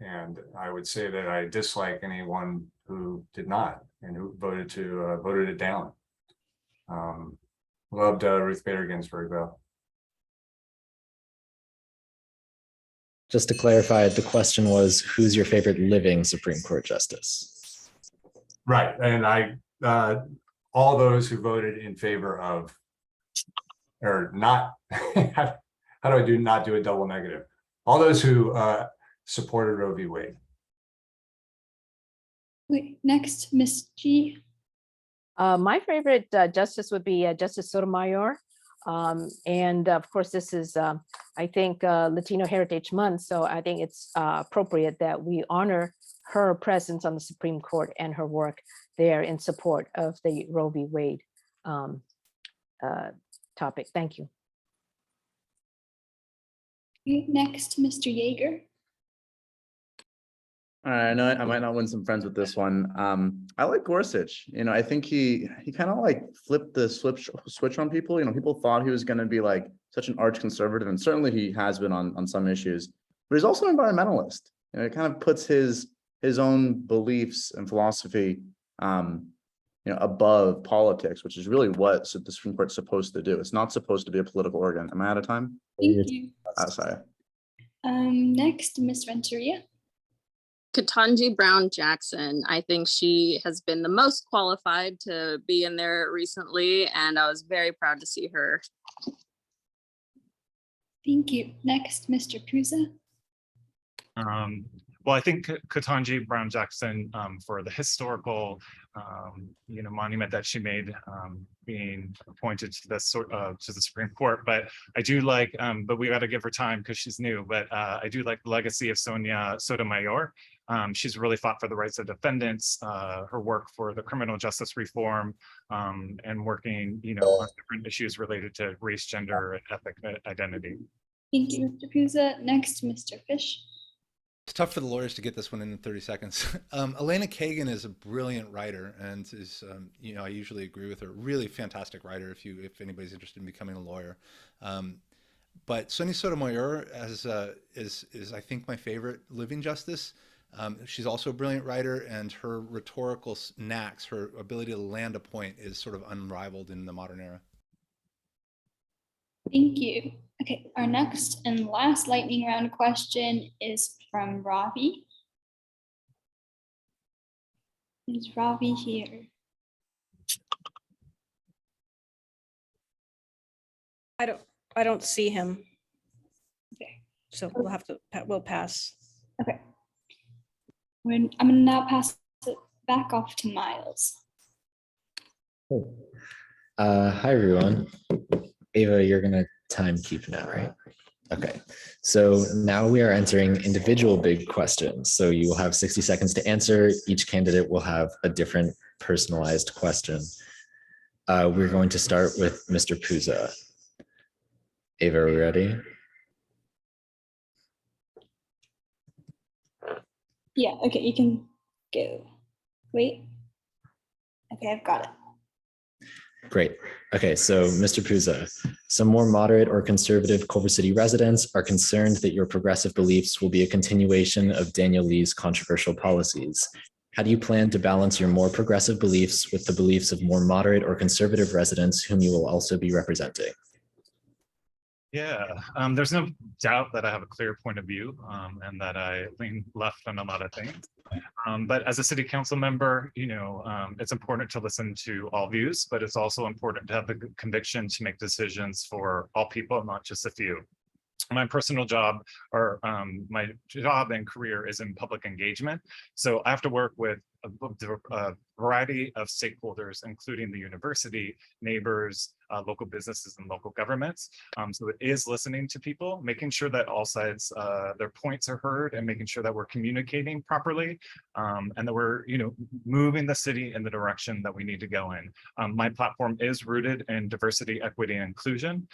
S4: And I would say that I dislike anyone who did not and who voted it down. Loved Ruth Bader Ginsburg, though.
S3: Just to clarify, the question was, who's your favorite living Supreme Court justice?
S4: Right, and all those who voted in favor of, or not, how do I not do a double negative? All those who supported Roe v. Wade.
S8: Wait, next, Ms. G.
S6: My favorite justice would be Justice Sotomayor. And of course, this is, I think, Latino Heritage Month. So I think it's appropriate that we honor her presence on the Supreme Court and her work there in support of the Roe v. Wade topic. Thank you.
S8: Next, Mr. Yeager.
S11: All right, I know I might not win some friends with this one. I like Gorsuch. I think he kind of like flipped the switch on people. People thought he was going to be like such an arch conservative, and certainly he has been on some issues. But he's also an environmentalist. It kind of puts his own beliefs and philosophy, above politics, which is really what the Supreme Court's supposed to do. It's not supposed to be a political organ. Am I out of time?
S8: Thank you.
S11: Sorry.
S8: Next, Ms. Venturia.
S10: Katanji Brown Jackson. I think she has been the most qualified to be in there recently, and I was very proud to see her.
S8: Thank you. Next, Mr. Puza.
S9: Well, I think Katanji Brown Jackson, for the historical, monument that she made, being appointed to the Supreme Court. But I do like, but we got to give her time because she's new. But I do like the legacy of Sonia Sotomayor. She's really fought for the rights of defendants. Her work for the criminal justice reform, and working, on different issues related to race, gender, and ethnic identity.
S8: Thank you, Mr. Puza. Next, Mr. Fisch.
S2: It's tough for the lawyers to get this one in 30 seconds. Elena Kagan is a brilliant writer, and is, I usually agree with her. Really fantastic writer. If anybody's interested in becoming a lawyer, but Sonia Sotomayor is I think my favorite living justice. She's also a brilliant writer, and her rhetorical knacks, her ability to land a point, is sort of unrivaled in the modern era.
S8: Thank you. Okay, our next and last lightning round question is from Ravi. Is Ravi here?
S1: I don't see him.
S8: Okay.
S1: So we'll pass.
S8: Okay. I'm gonna now pass it back off to Miles.
S3: Hi, everyone. Ava, you're going to time keep now, right? Okay. So now we are entering individual big questions. So you will have 60 seconds to answer. Each candidate will have a different personalized question. We're going to start with Mr. Puza. Ava, are we ready?
S8: Yeah, okay, you can go. Wait. Okay, I've got it.
S3: Great. Okay, so Mr. Puza, some more moderate or conservative Culver City residents are concerned that your progressive beliefs will be a continuation of Daniel Lee's controversial policies. How do you plan to balance your more progressive beliefs with the beliefs of more moderate or conservative residents whom you will also be representing?
S9: Yeah, there's no doubt that I have a clear point of view, and that I lean left on a lot of things. But as a city council member, it's important to listen to all views, but it's also important to have the conviction to make decisions for all people, not just a few. my personal job or my job and career is in public engagement. So I have to work with a variety of stakeholders, including the university, neighbors, local businesses and local governments. So it is listening to people, making sure that all sides, their points are heard and making sure that we're communicating properly and that we're, moving the city in the direction that we need to go in. My platform is rooted in diversity, equity, and inclusion.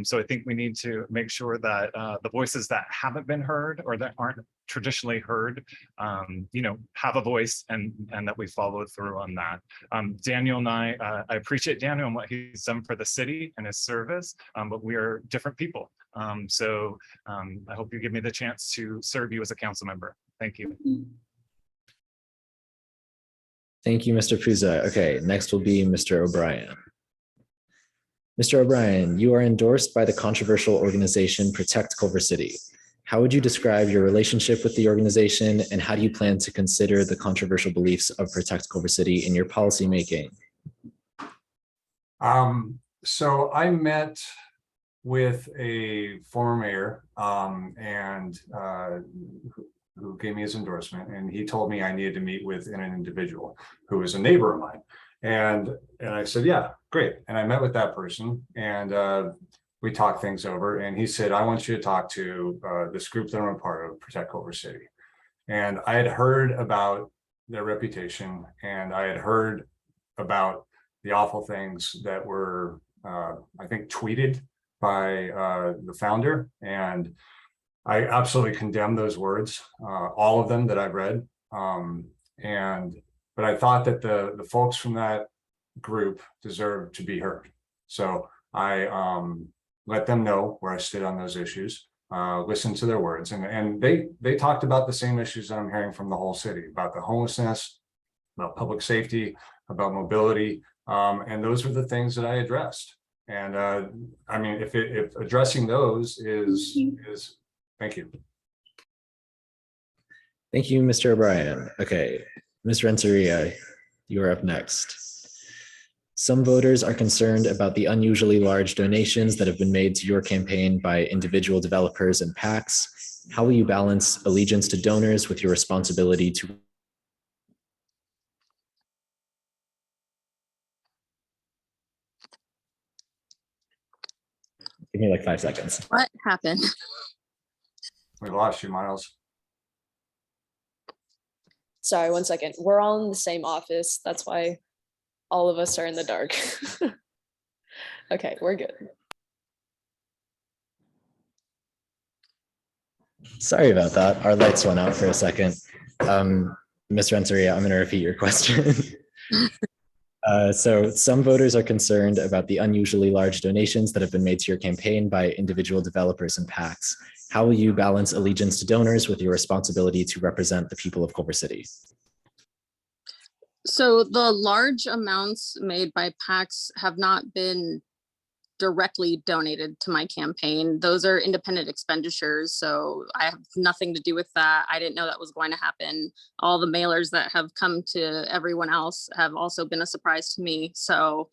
S9: So I think we need to make sure that the voices that haven't been heard or that aren't traditionally heard, have a voice and that we follow through on that. Daniel and I appreciate Daniel and what he's done for the city and his service, but we are different people. So I hope you give me the chance to serve you as a council member. Thank you.
S3: Thank you, Mr. Puza. Okay, next will be Mr. O'Brien. Mr. O'Brien, you are endorsed by the controversial organization Protect Culver City. How would you describe your relationship with the organization, and how do you plan to consider the controversial beliefs of Protect Culver City in your policy making?
S4: So I met with a former mayor who gave me his endorsement, and he told me I needed to meet with an individual who was a neighbor of mine. And I said, yeah, great. And I met with that person, and we talked things over, and he said, I want you to talk to this group that I'm a part of, Protect Culver City. And I had heard about their reputation, and I had heard about the awful things that were, I think, tweeted by the founder. And I absolutely condemn those words, all of them that I've read. But I thought that the folks from that group deserved to be heard. So I let them know where I stood on those issues, listened to their words. And they talked about the same issues that I'm hearing from the whole city, about the homelessness, about public safety, about mobility. And those were the things that I addressed. And I mean, if addressing those is, thank you.
S3: Thank you, Mr. O'Brien. Okay, Ms. Renteria, you are up next. Some voters are concerned about the unusually large donations that have been made to your campaign by individual developers and PACs. How will you balance allegiance to donors with your responsibility to give me like 5 seconds.
S10: What happened?
S4: We lost you, Miles.
S7: Sorry, 1 second. We're all in the same office. That's why all of us are in the dark. Okay, we're good.
S3: Sorry about that. Our lights went out for a second. Ms. Renteria, I'm going to repeat your question. So some voters are concerned about the unusually large donations that have been made to your campaign by individual developers and PACs. How will you balance allegiance to donors with your responsibility to represent the people of Culver City?
S10: So the large amounts made by PACs have not been directly donated to my campaign. Those are independent expenditures, so I have nothing to do with that. I didn't know that was going to happen. All the mailers that have come to everyone else have also been a surprise to me. So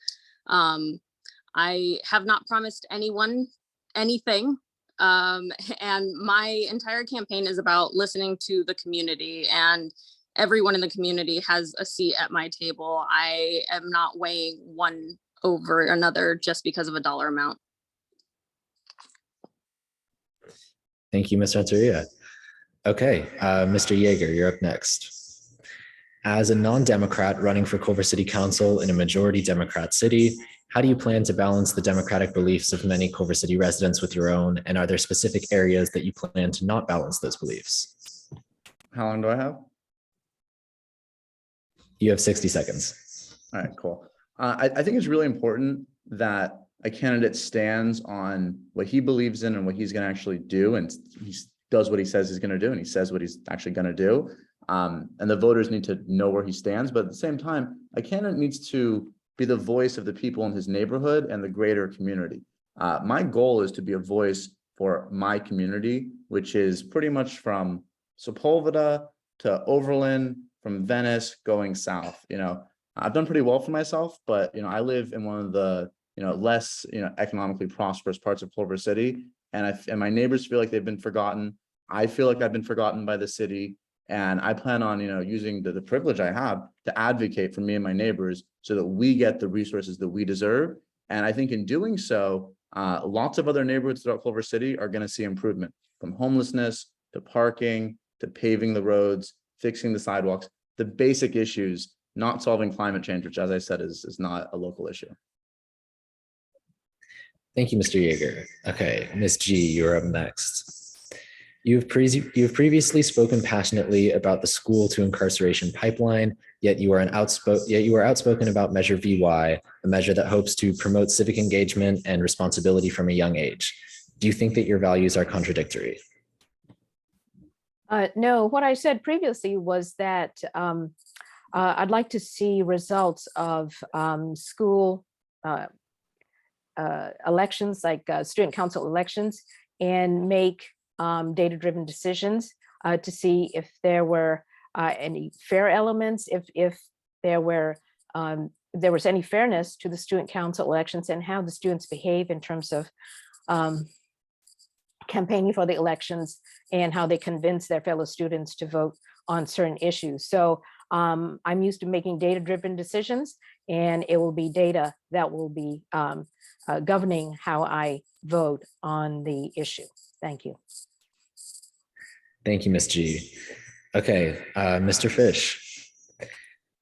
S10: I have not promised anyone anything. And my entire campaign is about listening to the community, and everyone in the community has a seat at my table. I am not weighing one over another just because of a dollar amount.
S3: Thank you, Ms. Renteria. Okay, Mr. Yaeger, you're up next. As a non-Democrat running for Culver City Council in a majority Democrat city, how do you plan to balance the democratic beliefs of many Culver City residents with your own? And are there specific areas that you plan to not balance those beliefs?
S11: How long do I have?
S3: You have 60 seconds.
S11: All right, cool. I think it's really important that a candidate stands on what he believes in and what he's going to actually do, and he does what he says he's going to do, and he says what he's actually going to do. And the voters need to know where he stands, but at the same time, a candidate needs to be the voice of the people in his neighborhood and the greater community. My goal is to be a voice for my community, which is pretty much from Sepulveda to Overland, from Venice going south. I've done pretty well for myself, but I live in one of the less economically prosperous parts of Culver City, and my neighbors feel like they've been forgotten. I feel like I've been forgotten by the city. And I plan on, using the privilege I have to advocate for me and my neighbors so that we get the resources that we deserve. And I think in doing so, lots of other neighborhoods throughout Culver City are going to see improvement, from homelessness to parking to paving the roads, fixing the sidewalks, the basic issues, not solving climate change, which, as I said, is not a local issue.
S3: Thank you, Mr. Yeager. Okay, Ms. G, you're up next. You've previously spoken passionately about the school to incarceration pipeline, yet you are outspoken about Measure VY, a measure that hopes to promote civic engagement and responsibility from a young age. Do you think that your values are contradictory?
S6: No, what I said previously was that I'd like to see results of school elections, like student council elections, and make data-driven decisions to see if there were any fair elements, if there was any fairness to the student council elections, and how the students behave in terms of campaigning for the elections and how they convince their fellow students to vote on certain issues. So I'm used to making data-driven decisions, and it will be data that will be governing how I vote on the issue. Thank you.
S3: Thank you, Ms. G. Okay, Mr. Fisch.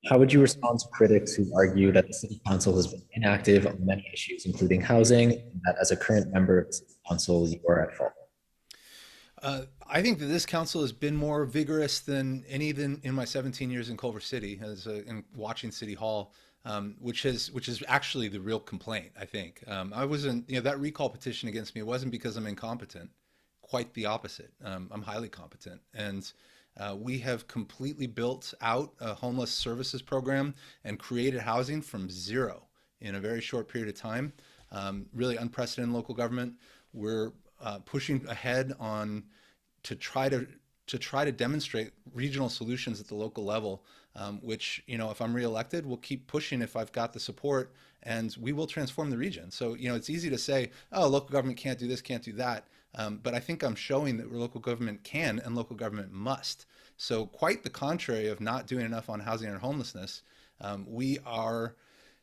S3: How would you respond to critics who argue that the City Council has been inactive on many issues, including housing, and that as a current member of the City Council, you are at fault?
S2: I think that this council has been more vigorous than any in my 17 years in Culver City, in watching City Hall, which is actually the real complaint. I think I wasn't, that recall petition against me. It wasn't because I'm incompetent. Quite the opposite. I'm highly competent, and we have completely built out a homeless services program and created housing from zero in a very short period of time. Really unprecedented in local government. We're pushing ahead to try to demonstrate regional solutions at the local level, which, if I'm reelected, we'll keep pushing if I've got the support, and we will transform the region. So, it's easy to say, oh, local government can't do this, can't do that. But I think I'm showing that local government can and local government must. So quite the contrary of not doing enough on housing and homelessness, we are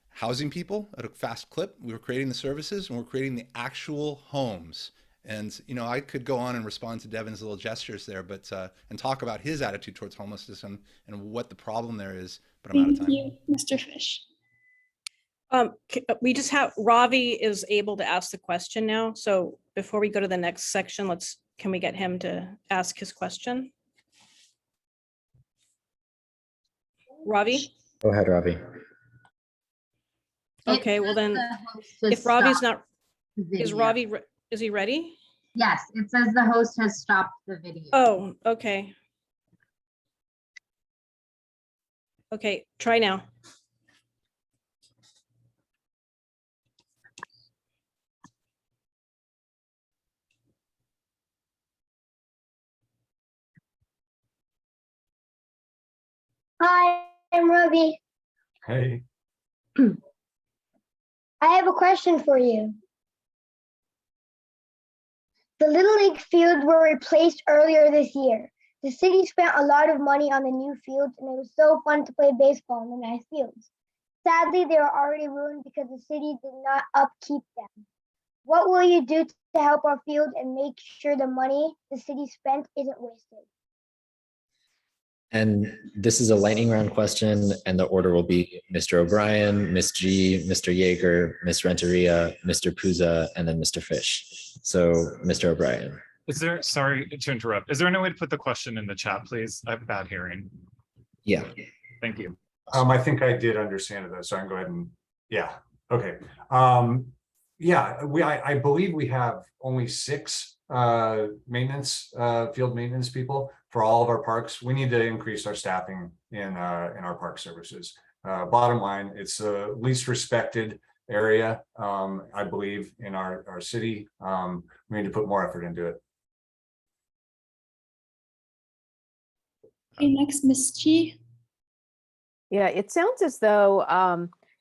S2: housing people at a fast clip. We're creating the services, and we're creating the actual homes. And, I could go on and respond to Devin's little gestures there, but and talk about his attitude towards homelessness and what the problem there is, but I'm out of time.
S8: Thank you, Mr. Fisch.
S1: We just have, Ravi is able to ask the question now. So before we go to the next section, can we get him to ask his question? Ravi?
S3: Go ahead, Ravi.
S1: Okay, well then, if Ravi's not, is he ready?
S13: Yes, it says the host has stopped the video.
S1: Oh, okay. Okay, try now.
S12: Hi, I'm Ruby.
S4: Hey.
S12: I have a question for you. The Little League fields were replaced earlier this year. The city spent a lot of money on the new fields, and it was so fun to play baseball in the nice fields. Sadly, they are already ruined because the city did not upkeep them. What will you do to help our fields and make sure the money the city spent isn't wasted?
S3: And this is a lightning round question, and the order will be Mr. O'Brien, Ms. G, Mr. Yeager, Ms. Renteria, Mr. Puza, and then Mr. Fisch. So, Mr. O'Brien.
S9: Sorry to interrupt. Is there any way to put the question in the chat, please? I have bad hearing.
S3: Yeah.
S9: Thank you.
S4: I think I did understand it though, so I can go ahead and, yeah, okay. I believe we have only 6 field maintenance people for all of our parks. We need to increase our staffing in our park services. Bottom line, it's the least respected area, I believe, in our city. We need to put more effort into it.
S8: Okay, next, Ms. G.
S6: Yeah, it sounds as though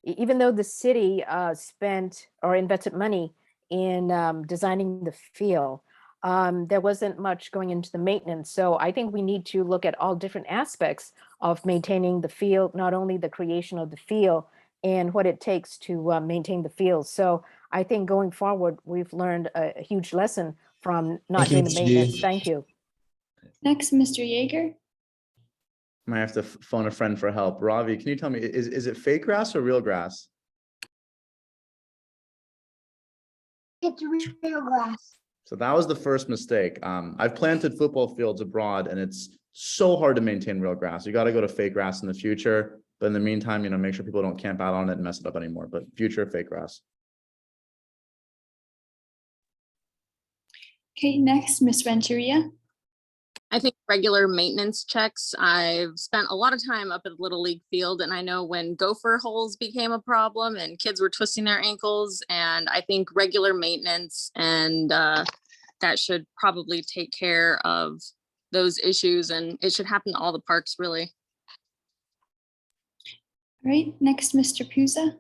S6: even though the city spent or invested money in designing the field. There wasn't much going into the maintenance. So I think we need to look at all different aspects of maintaining the field, not only the creation of the field and what it takes to maintain the field. So I think going forward, we've learned a huge lesson from not doing the maintenance. Thank you.
S8: Next, Mr. Yeager.
S11: Might have to phone a friend for help. Ravi, can you tell me, is it fake grass or real grass?
S12: It's real grass.
S11: So that was the first mistake. I've planted football fields abroad and it's so hard to maintain real grass. You got to go to fake grass in the future. But in the meantime, make sure people don't camp out on it and mess it up anymore. But future fake grass.
S8: Okay, next, Ms. Renteria.
S10: I think regular maintenance checks. I've spent a lot of time up at the Little League field, and I know when gopher holes became a problem and kids were twisting their ankles, and I think regular maintenance and that should probably take care of those issues, and it should happen to all the parks, really.
S8: All right, next, Mr. Puza.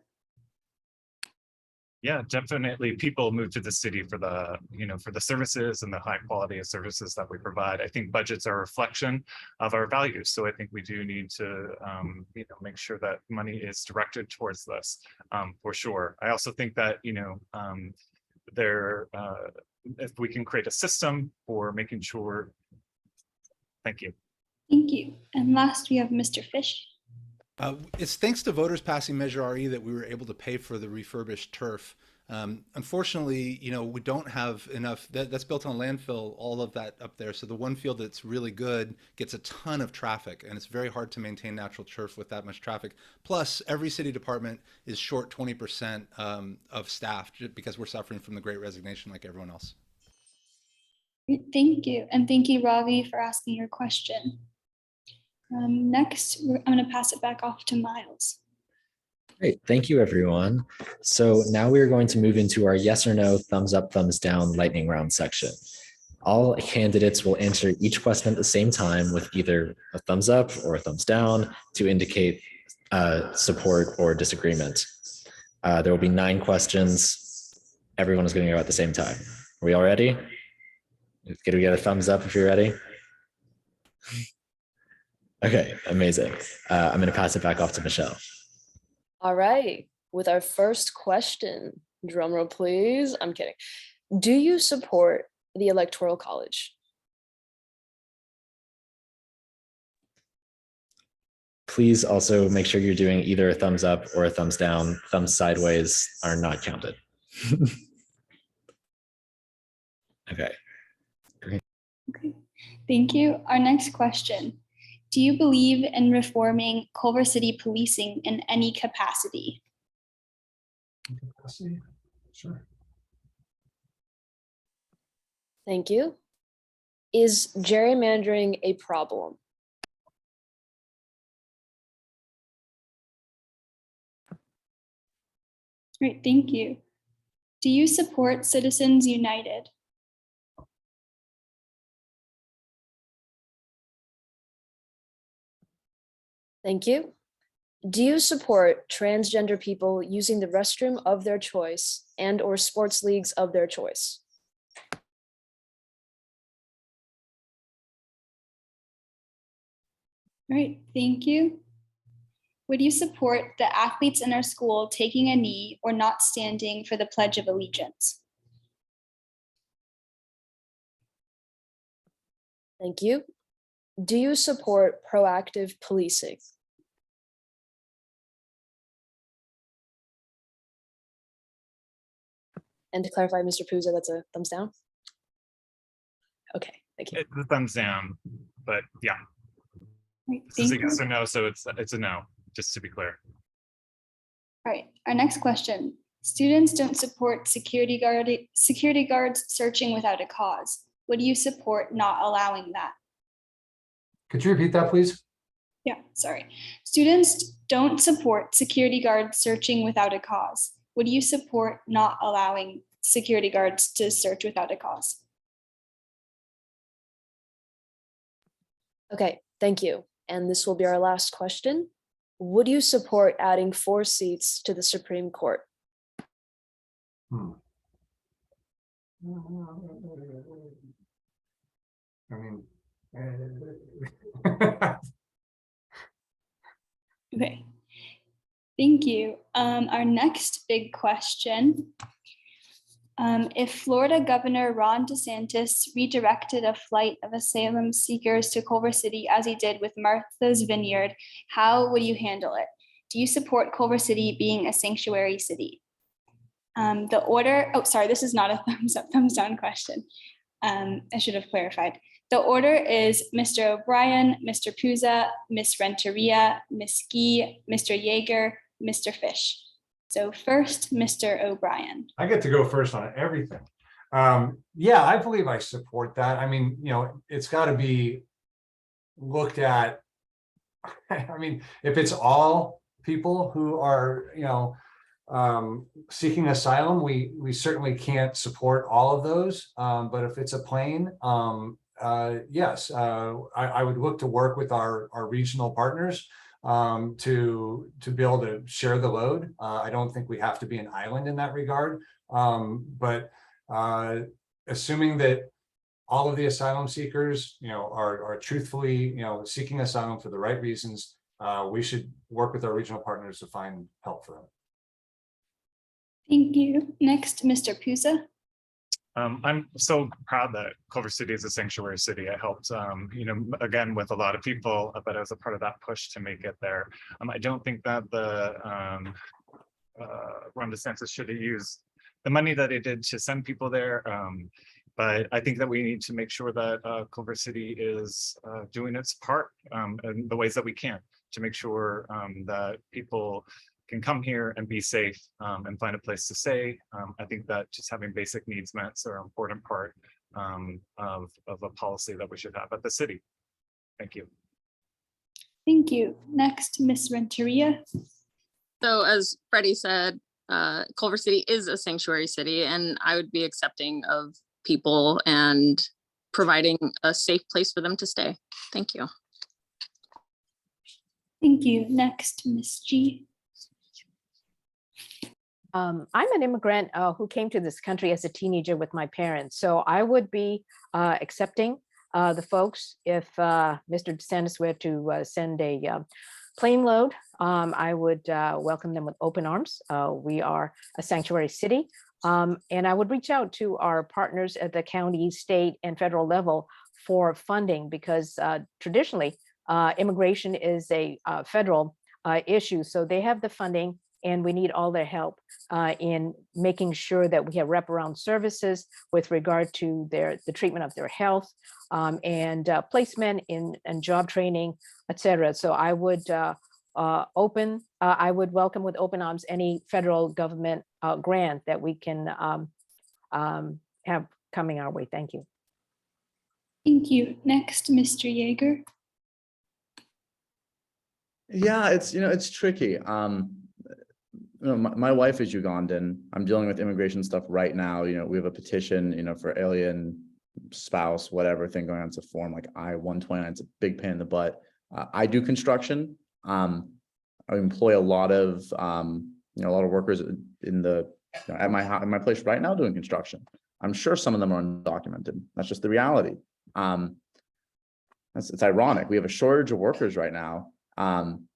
S9: Yeah, definitely. People move to the city for the, for the services and the high quality of services that we provide. I think budgets are a reflection of our values. So I think we do need to, make sure that money is directed towards this, for sure. I also think that, if we can create a system for making sure. Thank you.
S8: Thank you. And last, we have Mr. Fisch.
S2: It's thanks to voters passing Measure RE that we were able to pay for the refurbished turf. Unfortunately, we don't have enough. That's built on landfill, all of that up there. So the one field that's really good gets a ton of traffic, and it's very hard to maintain natural turf with that much traffic. Plus, every city department is short 20% of staff because we're suffering from the Great Resignation like everyone else.
S8: Thank you. And thank you, Ravi, for asking your question. Next, I'm going to pass it back off to Miles.
S3: Great, thank you, everyone. So now we are going to move into our yes or no, thumbs up, thumbs down lightning round section. All candidates will answer each question at the same time with either a thumbs up or a thumbs down to indicate support or disagreement. There will be 9 questions. Everyone is going to go at the same time. Are we all ready? Can we get a thumbs up if you're ready? Okay, amazing. I'm going to pass it back off to Michelle.
S7: All right, with our first question, drum roll please. I'm kidding. Do you support the Electoral College?
S3: Please also make sure you're doing either a thumbs up or a thumbs down. Thumbs sideways are not counted. Okay. Great.
S8: Okay, thank you. Our next question. Do you believe in reforming Culver City policing in any capacity?
S4: Sure.
S7: Thank you. Is gerrymandering a problem?
S8: Great, thank you. Do you support Citizens United?
S7: Thank you. Do you support transgender people using the restroom of their choice and/or sports leagues of their choice?
S8: All right, thank you. Would you support the athletes in our school taking a knee or not standing for the Pledge of Allegiance?
S7: Thank you. Do you support proactive policing? And to clarify, Mr. Puza, that's a thumbs down? Okay, thank you.
S9: It's a thumbs down, but yeah.
S8: Right,
S9: This is a
S8: thank you.
S9: yes or no, so it's a no, just to be clear.
S8: All right, our next question. Students don't support security guards searching without a cause. Would you support not allowing that?
S4: Could you repeat that, please?
S8: Yeah, sorry. Students don't support security guards searching without a cause. Would you support not allowing security guards to search without a cause?
S7: Okay, thank you. And this will be our last question. Would you support adding 4 seats to the Supreme Court?
S4: I mean,
S8: Okay, thank you. Our next big question. If Florida Governor Ron DeSantis redirected a flight of asylum seekers to Culver City as he did with Martha's Vineyard, how would you handle it? Do you support Culver City being a sanctuary city? The order, oh, sorry, this is not a thumbs up, thumbs down question. I should have clarified. The order is Mr. O'Brien, Mr. Puza, Ms. Renteria, Ms. Gyi, Mr. Yeager, Mr. Fisch. So first, Mr. O'Brien.
S4: I get to go first on everything. Yeah, I believe I support that. I mean, you know, it's got to be looked at. I mean, if it's all people who are, you know, seeking asylum, we certainly can't support all of those. But if it's a plane, yes, I would look to work with our regional partners to be able to share the load. I don't think we have to be an island in that regard. But assuming that all of the asylum seekers, you know, are truthfully, you know, seeking asylum for the right reasons, we should work with our regional partners to find help for them.
S8: Thank you. Next, Mr. Puza.
S9: I'm so proud that Culver City is a sanctuary city. I helped, you know, again, with a lot of people, but I was a part of that push to make it there. I don't think that the Ron DeSantis should have used the money that it did to send people there. But I think that we need to make sure that Culver City is doing its part in the ways that we can to make sure that people can come here and be safe and find a place to stay. I think that just having basic needs met are an important part of a policy that we should have at the city. Thank you.
S8: Thank you. Next, Ms. Renteria.
S10: So as Freddie said, Culver City is a sanctuary city, and I would be accepting of people and providing a safe place for them to stay. Thank you.
S8: Thank you. Next, Ms. Gyi.
S6: I'm an immigrant who came to this country as a teenager with my parents. So I would be accepting the folks if Mr. DeSantis were to send a plane load. I would welcome them with open arms. We are a sanctuary city. And I would reach out to our partners at the county, state, and federal level for funding, because traditionally immigration is a federal issue. So they have the funding, and we need all their help in making sure that we have wraparound services with regard to the treatment of their health and placement and job training, et cetera. So I would I would welcome with open arms any federal government grant that we can have coming our way. Thank you.
S8: Thank you. Next, Mr. Yeager.
S11: Yeah, it's tricky. My wife is Ugandan. I'm dealing with immigration stuff right now. We have a petition, for alien spouse, whatever thing going on. It's a form like I-129. It's a big pain in the butt. I do construction. I employ a lot of workers at my place right now doing construction. I'm sure some of them are undocumented. That's just the reality. It's ironic. We have a shortage of workers right now.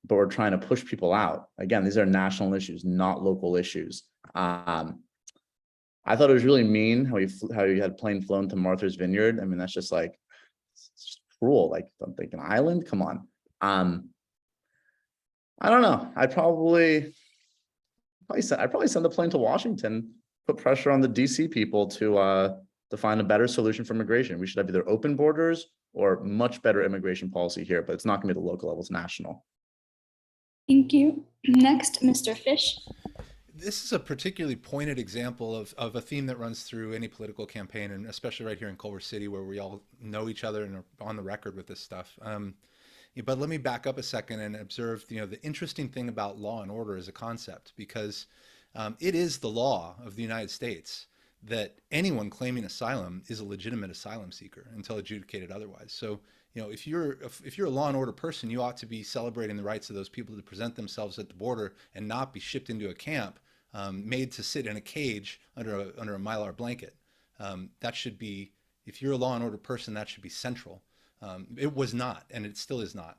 S11: But we're trying to push people out. Again, these are national issues, not local issues. I thought it was really mean how you had a plane flown to Martha's Vineyard. I mean, that's just like, it's just cruel. Like, I'm thinking island, come on. I don't know. I'd probably send the plane to Washington, put pressure on the DC people to find a better solution for immigration. We should have either open borders or much better immigration policy here, but it's not going to be the local level, it's national.
S8: Thank you. Next, Mr. Fisch.
S2: This is a particularly pointed example of a theme that runs through any political campaign, and especially right here in Culver City, where we all know each other and are on the record with this stuff. But let me back up a second and observe, the interesting thing about law and order as a concept, because it is the law of the United States that anyone claiming asylum is a legitimate asylum seeker until adjudicated otherwise. So, if you're a law and order person, you ought to be celebrating the rights of those people to present themselves at the border and not be shipped into a camp made to sit in a cage under a Mylar blanket. That should be, if you're a law and order person, that should be central. It was not, and it still is not.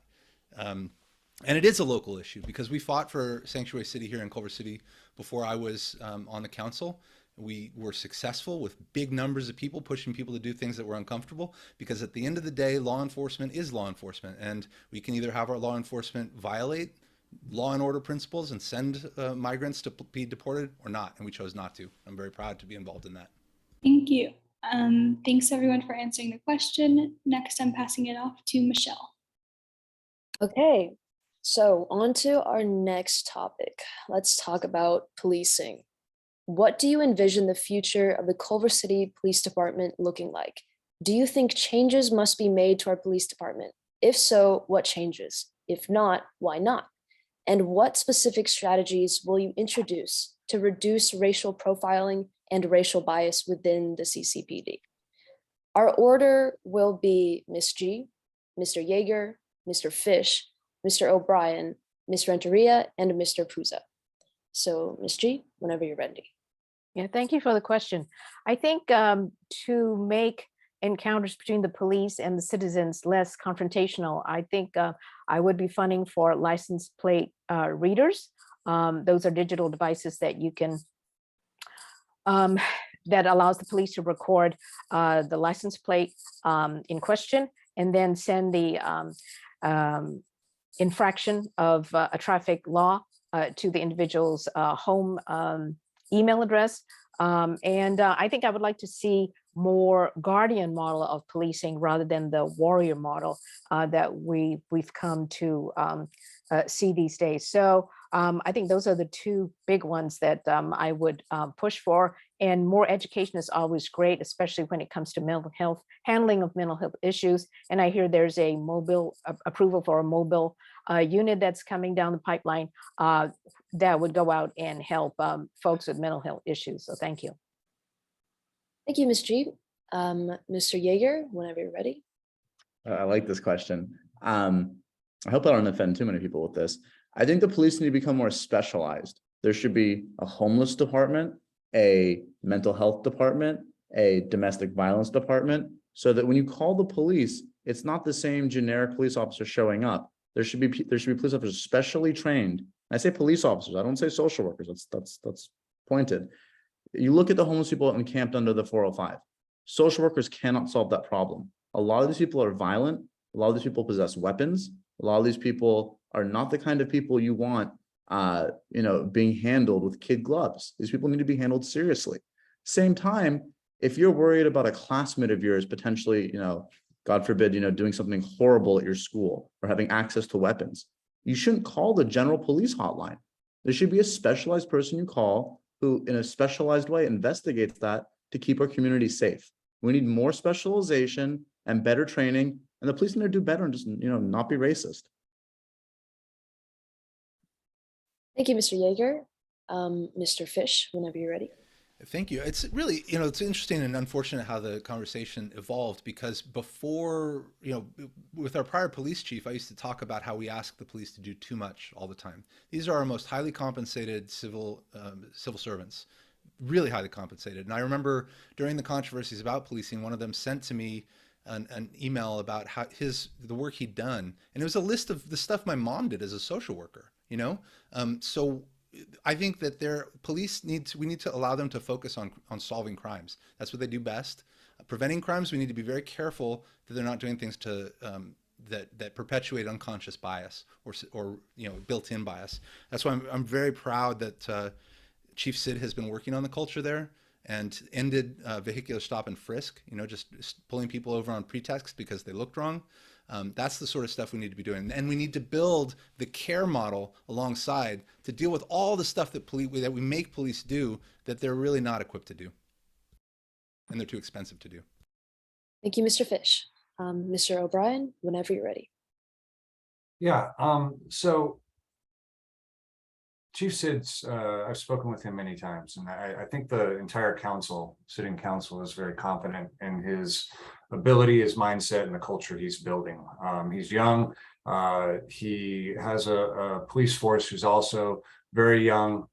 S2: And it is a local issue because we fought for Sanctuary City here in Culver City before I was on the council. We were successful with big numbers of people pushing people to do things that were uncomfortable, because at the end of the day, law enforcement is law enforcement, and we can either have our law enforcement violate law and order principles and send migrants to be deported or not, and we chose not to. I'm very proud to be involved in that.
S8: Thank you. Thanks everyone for answering the question. Next, I'm passing it off to Michelle.
S7: Okay, so on to our next topic. Let's talk about policing. What do you envision the future of the Culver City Police Department looking like? Do you think changes must be made to our police department? If so, what changes? If not, why not? And what specific strategies will you introduce to reduce racial profiling and racial bias within the CCPD? Our order will be Ms. G, Mr. Yeager, Mr. Fisch, Mr. O'Brien, Ms. Renteria, and Mr. Puza. So Ms. G, whenever you're ready.
S6: Yeah, thank you for the question. I think to make encounters between the police and the citizens less confrontational, I think I would be funding for license plate readers. Those are digital devices that you can, that allows the police to record the license plate in question and then send the infraction of a traffic law to the individual's home email address. And I think I would like to see more guardian model of policing rather than the warrior model that we've come to see these days. So I think those are the two big ones that I would push for. And more education is always great, especially when it comes to mental health, handling of mental health issues. And I hear there's a mobile approval for a mobile unit that's coming down the pipeline that would go out and help folks with mental health issues. So thank you.
S7: Thank you, Ms. G. Mr. Yeager, whenever you're ready.
S11: I like this question. I hope I don't offend too many people with this. I think the police need to become more specialized. There should be a homeless department, a mental health department, a domestic violence department, so that when you call the police, it's not the same generic police officer showing up. There should be police officers specially trained. I say police officers, I don't say social workers. That's pointed. You look at the homeless people encamped under the 405. Social workers cannot solve that problem. A lot of these people are violent. A lot of these people possess weapons. A lot of these people are not the kind of people you want, being handled with kid gloves. These people need to be handled seriously. Same time, if you're worried about a classmate of yours potentially, God forbid, doing something horrible at your school or having access to weapons, you shouldn't call the general police hotline. There should be a specialized person you call who, in a specialized way, investigates that to keep our community safe. We need more specialization and better training, and the police need to do better and just, not be racist.
S7: Thank you, Mr. Yeager. Mr. Fisch, whenever you're ready.
S2: Thank you. It's really, it's interesting and unfortunate how the conversation evolved, because before, with our prior police chief, I used to talk about how we ask the police to do too much all the time. These are our most highly compensated civil servants, really highly compensated. And I remember during the controversies about policing, one of them sent to me an email about how the work he'd done. And it was a list of the stuff my mom did as a social worker, So I think that we need to allow them to focus on solving crimes. That's what they do best. Preventing crimes, we need to be very careful that they're not doing things to that perpetuate unconscious bias or built-in bias. That's why I'm very proud that Chief Sid has been working on the culture there and ended vehicular stop and frisk. Just pulling people over on pretext because they looked wrong. That's the sort of stuff we need to be doing. And we need to build the care model alongside to deal with all the stuff that we make police do that they're really not equipped to do. And they're too expensive to do.
S7: Thank you, Mr. Fisch. Mr. O'Brien, whenever you're ready.
S4: Yeah, so Chief Sid's, I've spoken with him many times, and I think the entire sitting council is very confident in his ability, his mindset, and the culture he's building. He's young. He has a police force who's also very young,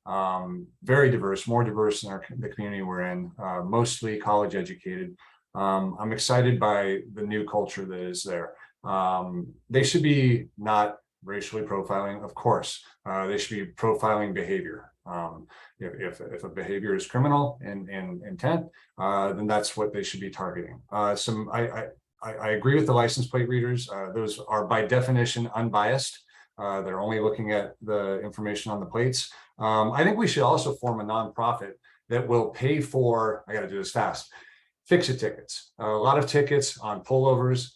S4: very diverse, more diverse than the community we're in, mostly college educated. I'm excited by the new culture that is there. They should be not racially profiling, of course. They should be profiling behavior. If a behavior is criminal in intent, then that's what they should be targeting. I agree with the license plate readers. Those are by definition unbiased. They're only looking at the information on the plates. I think we should also form a nonprofit that will pay for, I got to do this fast, fix-it tickets. A lot of tickets on pullovers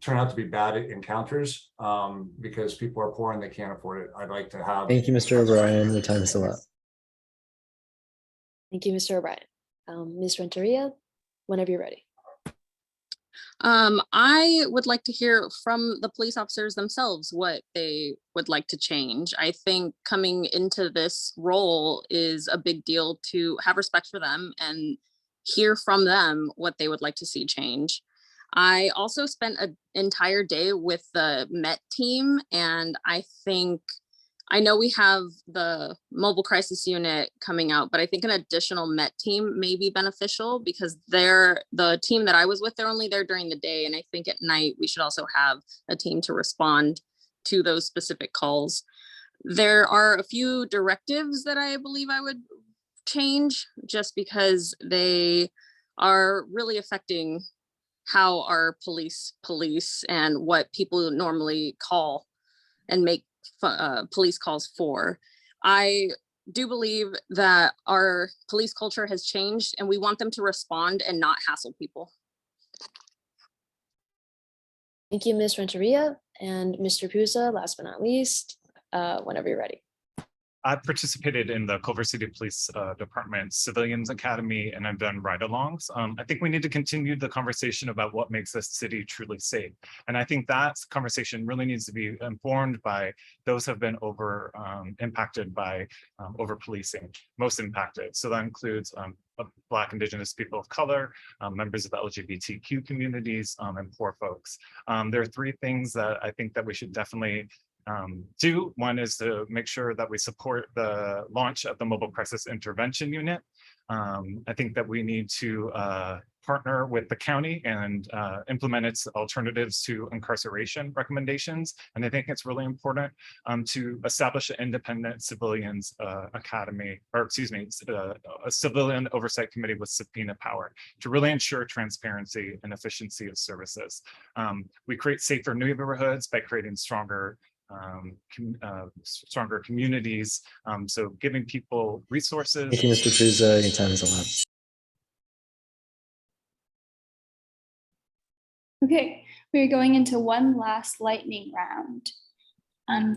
S4: turn out to be bad encounters because people are poor and they can't afford it. I'd like to have.
S3: Thank you, Mr. O'Brien. Your time is still up.
S7: Thank you, Mr. O'Brien. Ms. Renteria, whenever you're ready.
S10: I would like to hear from the police officers themselves what they would like to change. I think coming into this role is a big deal to have respect for them and hear from them what they would like to see change. I also spent an entire day with the Met team, and I know we have the mobile crisis unit coming out, but I think an additional Met team may be beneficial because the team that I was with, they're only there during the day. And I think at night we should also have a team to respond to those specific calls. There are a few directives that I believe I would change just because they are really affecting how our police and what people normally call and make police calls for. I do believe that our police culture has changed and we want them to respond and not hassle people.
S7: Thank you, Ms. Renteria. And Mr. Puza, last but not least, whenever you're ready.
S9: I participated in the Culver City Police Department Civilians Academy, and I've done ride-alongs. I think we need to continue the conversation about what makes this city truly safe. And I think that conversation really needs to be informed by those who have been impacted by over-policing, most impacted. So that includes Black, Indigenous people of color, members of the LGBTQ communities, and poor folks. There are three things that I think that we should definitely do. One is to make sure that we support the launch of the Mobile Crisis Intervention Unit. I think that we need to partner with the county and implement its alternatives to incarceration recommendations. And I think it's really important to establish an independent civilians academy, or excuse me, a civilian oversight committee with subpoena power to really ensure transparency and efficiency of services. We create safer neighborhoods by creating stronger communities. So giving people resources.
S3: Thank you, Mr. Puza. Your time is up.
S8: Okay, we're going into one last lightning round.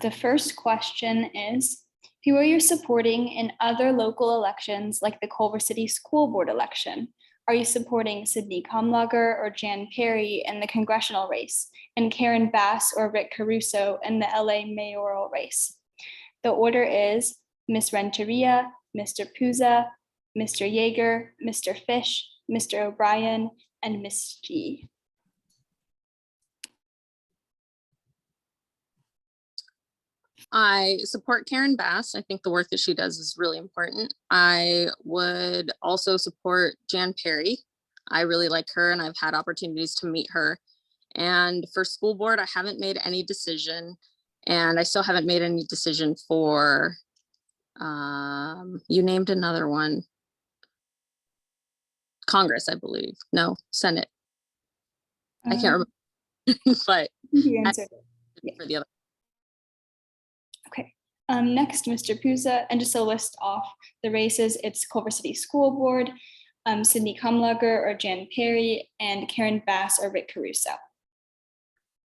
S8: The first question is, who are you supporting in other local elections like the Culver City School Board election? Are you supporting Sydney Kamlager or Jan Perry in the congressional race, and Karen Bass or Rick Caruso in the LA mayoral race? The order is Ms. Renteria, Mr. Puza, Mr. Yeager, Mr. Fisch, Mr. O'Brien, and Ms. G.
S10: I support Karen Bass. I think the work that she does is really important. I would also support Jan Perry. I really like her and I've had opportunities to meet her. And for school board, I haven't made any decision, and I still haven't made any decision for, you named another one. Congress, I believe. No, Senate. I can't remember, but
S8: You answered it.
S10: for the other.
S8: Okay, next, Mr. Puza, and just to list off the races, it's Culver City School Board, Sydney Kamlager or Jan Perry, and Karen Bass or Rick Caruso.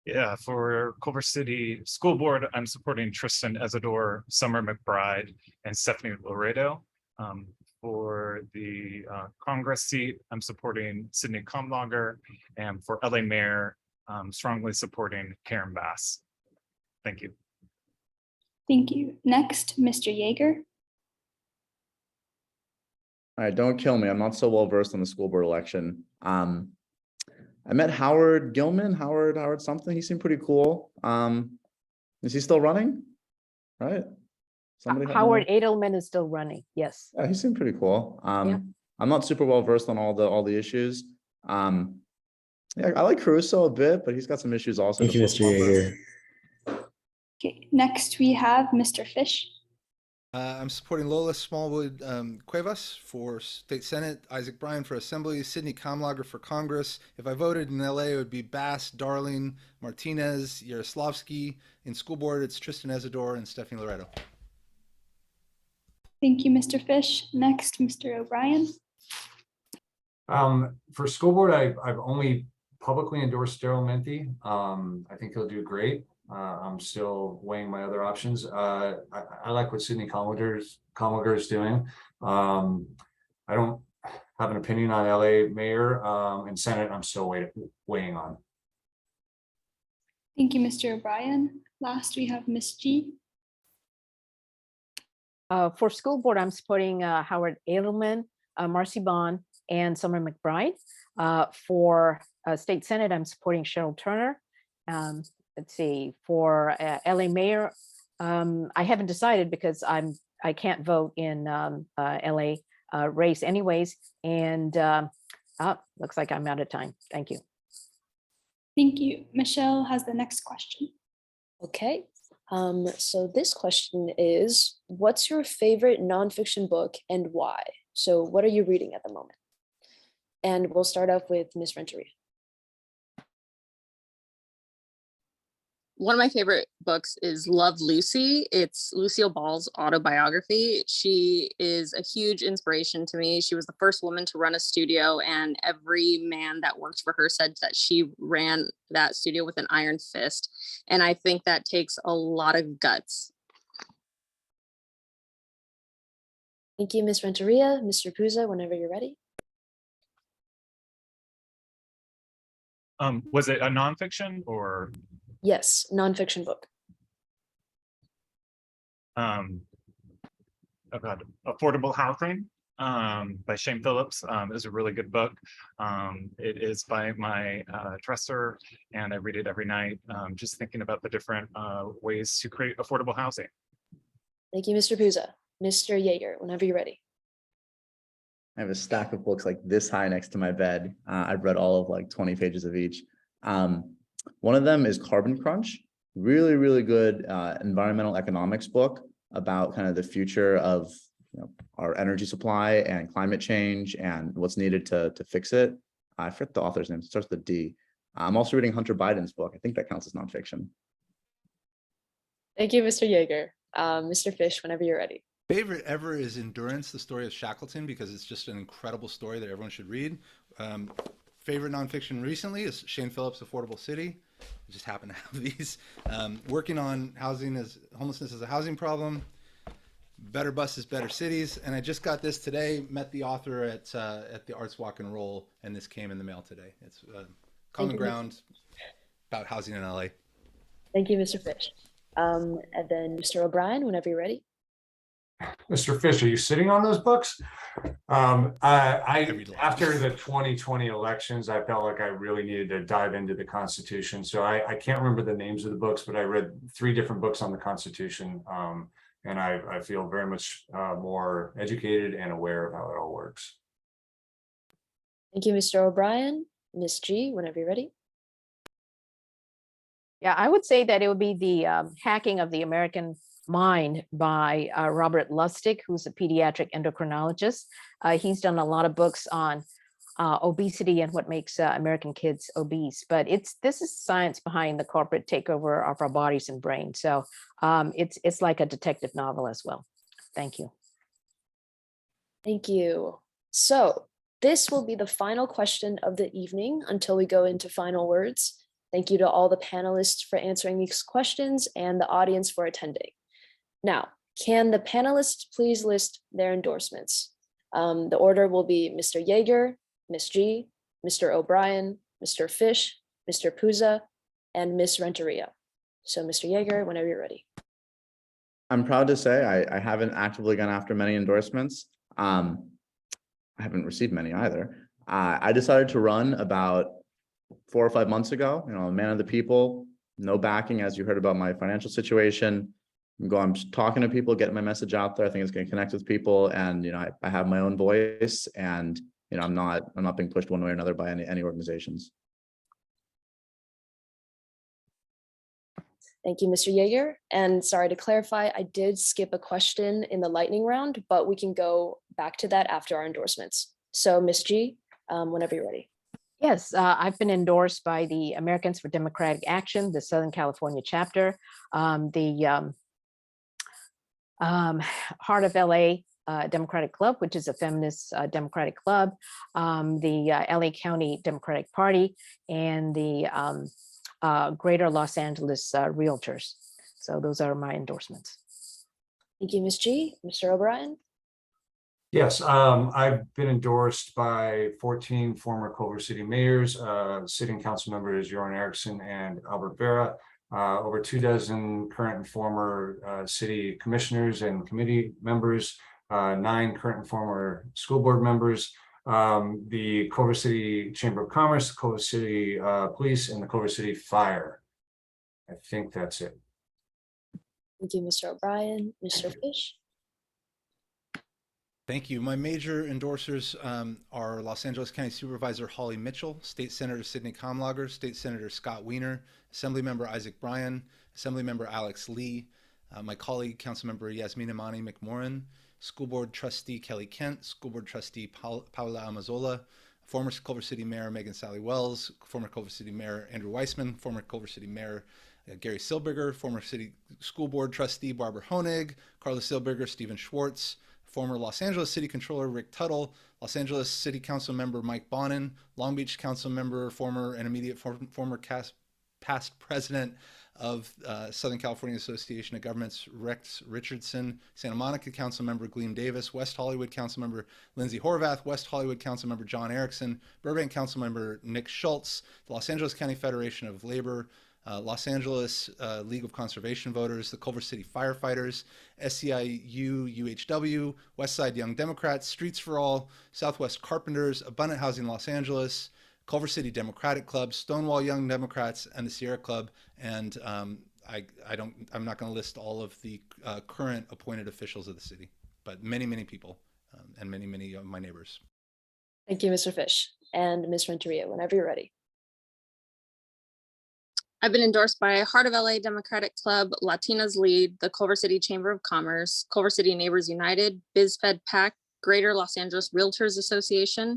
S9: Yeah, for Culver City School Board, I'm supporting Tristan Ezador, Summer McBride, and Stephanie Laredo. For the Congress seat, I'm supporting Sydney Kamlager, and for LA Mayor, I'm strongly supporting Karen Bass. Thank you.
S8: Thank you. Next, Mr. Yeager.
S11: All right, don't kill me. I'm not so well versed on the school board election. I I met Howard Gilman, Howard something. He seemed pretty cool. Is he still running? Right? Somebody help me
S6: Howard
S11: there?
S6: Edelman is still running. Yes.
S11: Yeah, he seemed pretty cool.
S6: Yeah.
S11: I'm not super well versed on all the issues. Yeah, I like Caruso a bit, but he's got some issues also.
S3: Thank you, Mr. Yeager.
S8: Okay, next we have Mr. Fisch.
S2: I'm supporting Lola Smallwood Cuevas for State Senate, Isaac Bryan for Assembly, Sidney Kamlager for Congress. If I voted in LA, it would be Bass, Darling, Martinez, Yaroslavsky. In school board, it's Tristan Ezador and Stephanie Loretto.
S8: Thank you, Mr. Fisch. Next, Mr. O'Brien.
S4: For school board, I've only publicly endorsed Daryl Menti. I think he'll do great. I'm still weighing my other options. I like what Sidney Kamlager is doing. I don't have an opinion on LA mayor and Senate. I'm still weighing on.
S8: Thank you, Mr. O'Brien. Last, we have Ms. G.
S6: For school board, I'm supporting Howard Edelman, Marcy Bond, and Summer McBride. For state senate, I'm supporting Cheryl Turner. Let's see, for LA mayor, I haven't decided because I can't vote in LA race anyways. And looks like I'm out of time. Thank you.
S8: Thank you. Michelle has the next question.
S7: Okay. So this question is, what's your favorite nonfiction book and why? So what are you reading at the moment? And we'll start off with Ms. Renteria.
S10: One of my favorite books is Love, Lucy. It's Lucille Ball's autobiography. She is a huge inspiration to me. She was the first woman to run a studio, and every man that worked for her said that she ran that studio with an iron fist. And I think that takes a lot of guts.
S7: Thank you, Ms. Renteria. Mr. Puza, whenever you're ready.
S9: Was it a nonfiction or?
S7: Yes, nonfiction book.
S9: Oh God, Affordable Housing by Shane Phillips is a really good book. It is by my dresser, and I read it every night, just thinking about the different ways to create affordable housing.
S7: Thank you, Mr. Puza. Mr. Yeager, whenever you're ready.
S11: I have a stack of books like this high next to my bed. I've read all of like 20 pages of each. One of them is Carbon Crunch, really, really good environmental economics book about kind of the future of our energy supply and climate change and what's needed to fix it. I forget the author's name, it starts with a D. I'm also reading Hunter Biden's book. I think that counts as nonfiction.
S7: Thank you, Mr. Yeager. Mr. Fisch, whenever you're ready.
S2: Favorite ever is Endurance, the story of Shackleton, because it's just an incredible story that everyone should read. Favorite nonfiction recently is Shane Phillips' Affordable City. I just happen to have these. Working on homelessness as a housing problem. Better Buses, Better Cities. And I just got this today, met the author at the Arts Walk and Roll, and this came in the mail today. It's Common Ground about housing in LA.
S7: Thank you, Mr. Fisch. And then Mr. O'Brien, whenever you're ready.
S4: Mr. Fisch, are you sitting on those books? After the 2020 elections, I felt like I really needed to dive into the Constitution. So I can't remember the names of the books, but I read 3 different books on the Constitution. And I feel very much more educated and aware of how it all works.
S7: Thank you, Mr. O'Brien. Ms. G, whenever you're ready.
S6: Yeah, I would say that it would be the Hacking of the American Mind by Robert Lustig, who's a pediatric endocrinologist. He's done a lot of books on obesity and what makes American kids obese, but this is science behind the corporate takeover of our bodies and brains. So it's like a detective novel as well. Thank you.
S7: Thank you. So this will be the final question of the evening until we go into final words. Thank you to all the panelists for answering these questions and the audience for attending. Now, can the panelists please list their endorsements? The order will be Mr. Yeager, Ms. G, Mr. O'Brien, Mr. Fisch, Mr. Puza, and Ms. Renteria. So Mr. Yeager, whenever you're ready.
S11: I'm proud to say I haven't actively gone after many endorsements. I haven't received many either. I decided to run about 4 or 5 months ago, you know, a man of the people, no backing, as you heard about my financial situation. I'm just talking to people, getting my message out there. I think it's going to connect with people, and you know, I have my own voice, and you know, I'm not being pushed one way or another by any organizations.
S7: Thank you, Mr. Yeager. And sorry to clarify, I did skip a question in the lightning round, but we can go back to that after our endorsements. So Ms. G, whenever you're ready.
S6: Yes, I've been endorsed by the Americans for Democratic Action, the Southern California chapter, the Heart of LA Democratic Club, which is a feminist Democratic club, the LA County Democratic Party, and the Greater Los Angeles Realtors. So those are my endorsements.
S7: Thank you, Ms. G. Mr. O'Brien.
S4: Yes, I've been endorsed by 14 former Culver City mayors, sitting council members Joran Erickson and Albert Vera, over 24 current and former city commissioners and committee members, 9 current and former school board members, the Culver City Chamber of Commerce, the Culver City Police, and the Culver City Fire. I think that's it.
S7: Thank you, Mr. O'Brien. Mr. Fisch.
S2: Thank you. My major endorsers are Los Angeles County Supervisor Holly Mitchell, State Senator Sidney Kamlager, State Senator Scott Wiener, Assemblymember Isaac Bryan, Assemblymember Alex Lee, my colleague Councilmember Yasmina Mani McMorrin, School Board Trustee Kelly Kent, School Board Trustee Paula Amazola, former Culver City Mayor Megan Sally Wells, former Culver City Mayor Andrew Weissman, former Culver City Mayor Gary Silberger, former City School Board Trustee Barbara Honig, Carla Silberger, Stephen Schwartz, former Los Angeles City Controller Rick Tuttle, Los Angeles City Council Member Mike Bonin, Long Beach Council Member, former and immediate former past president of Southern California Association of Governments Rex Richardson, Santa Monica Council Member Gleam Davis, West Hollywood Council Member Lindsay Horvath, West Hollywood Council Member John Erickson, Burbank Council Member Nick Schultz, the Los Angeles County Federation of Labor, Los Angeles League of Conservation Voters, the Culver City Firefighters, SEIU UHW, Westside Young Democrats, Streets for All, Southwest Carpenters, Abundant Housing Los Angeles, Culver City Democratic Club, Stonewall Young Democrats, and the Sierra Club. And I'm not going to list all of the current appointed officials of the city, but many people and many of my neighbors.
S7: Thank you, Mr. Fisch. And Ms. Renteria, whenever you're ready.
S10: I've been endorsed by Heart of LA Democratic Club, Latinas Lead, the Culver City Chamber of Commerce, Culver City Neighbors United, BizFed PAC, Greater Los Angeles Realtors Association,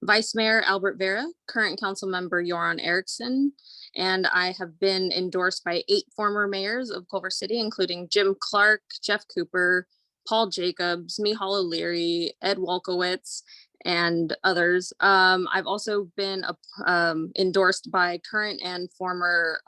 S10: Vice Mayor Albert Vera, current council member Joran Erickson, and I have been endorsed by 8 former mayors of Culver City, including Jim Clark, Jeff Cooper, Paul Jacobs, Mihal O'Leary, Ed Wolkowitz, and others. I've also been endorsed by current and former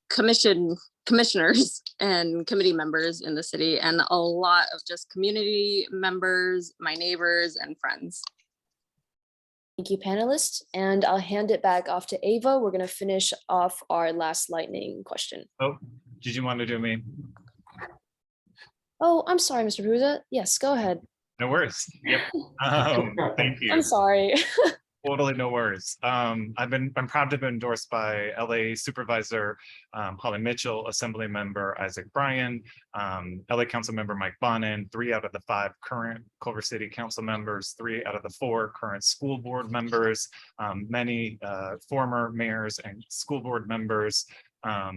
S10: commissioners and committee members in the city, and a lot of just community members, my neighbors and friends.
S7: Thank you, panelists. And I'll hand it back off to Ava. We're going to finish off our last lightning question.
S9: Oh, did you want to do me?
S7: Oh, I'm sorry, Mr. Puza. Yes, go ahead.
S9: No worries. Yep. Thank you.
S7: I'm sorry.
S9: Totally no worries. I'm proud to have been endorsed by LA Supervisor Holly Mitchell, Assembly Member Isaac Bryan, LA Council Member Mike Bonin, 3 out of the 5 current Culver City Council members, 3 out of the 4 current school board members, many former mayors and school board members,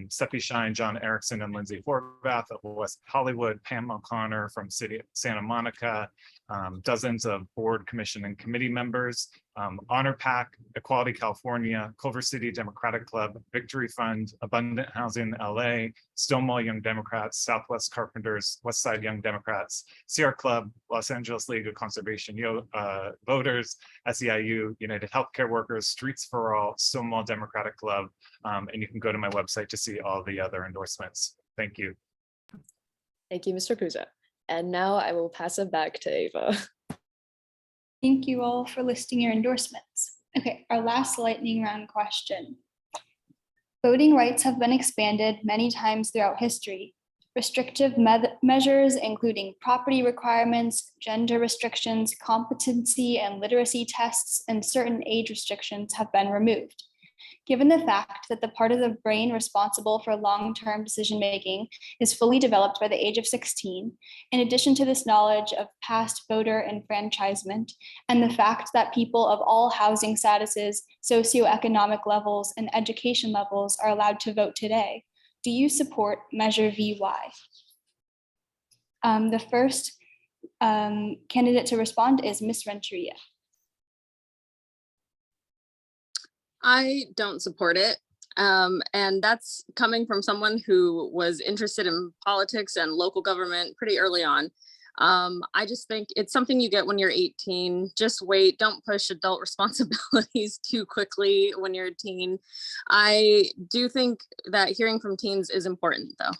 S9: Seppi Shine, John Erickson, and Lindsay Horvath of West Hollywood, Pam O'Connor from City of Santa Monica, dozens of board, commission, and committee members, Honor PAC, Equality California, Culver City Democratic Club, Victory Fund, Abundant Housing LA, Stonewall Young Democrats, Southwest Carpenters, Westside Young Democrats, Sierra Club, Los Angeles League of Conservation Voters, SEIU, United Healthcare Workers, Streets for All, Stonewall Democratic Club, and you can go to my website to see all the other endorsements. Thank you.
S7: Thank you, Mr. Puza. And now I will pass it back to Ava.
S8: Thank you all for listing your endorsements. Okay, our last lightning round question. Voting rights have been expanded many times throughout history. Restrictive measures, including property requirements, gender restrictions, competency and literacy tests, and certain age restrictions have been removed. Given the fact that the part of the brain responsible for long-term decision-making is fully developed by the age of 16, in addition to this knowledge of past voter enfranchisement, and the fact that people of all housing statuses, socioeconomic levels, and education levels are allowed to vote today, do you support Measure VY? The first candidate to respond is Ms. Renteria.
S10: I don't support it. And that's coming from someone who was interested in politics and local government pretty early on. I just think it's something you get when you're 18. Just wait, don't push adult responsibilities too quickly when you're a teen. I do think that hearing from teens is important though.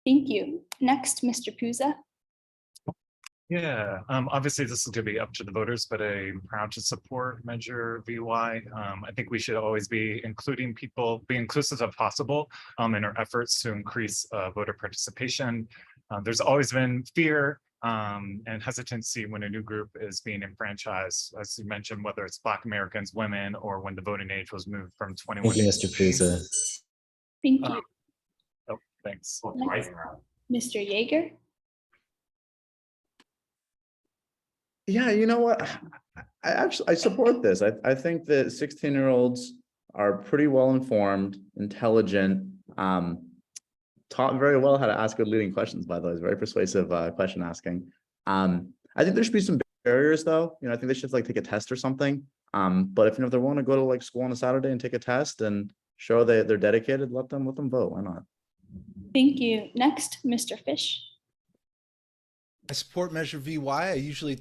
S8: Thank you. Next, Mr. Puza.
S9: Yeah, obviously this is going to be up to the voters, but I'm proud to support Measure VY. I think we should always be including people, be inclusive as possible in our efforts to increase voter participation. There's always been fear and hesitancy when a new group is being enfranchised, as you mentioned, whether it's Black Americans, women, or when the voting age was moved from 21.
S3: Thank you, Mr. Puza.
S8: Thank you.
S9: Oh, thanks.
S8: Next, Mr. Yeager.
S11: Yeah, you know what? I support this. I think that 16-year-olds are pretty well informed, intelligent, taught very well how to ask good leading questions, by the way. It's very persuasive question asking. I think there should be some barriers though. I think they should like take a test or something. But if they want to go to like school on a Saturday and take a test and show that they're dedicated, let them vote. Why not?
S8: Thank you. Next, Mr. Fisch.
S2: I support Measure VY. I usually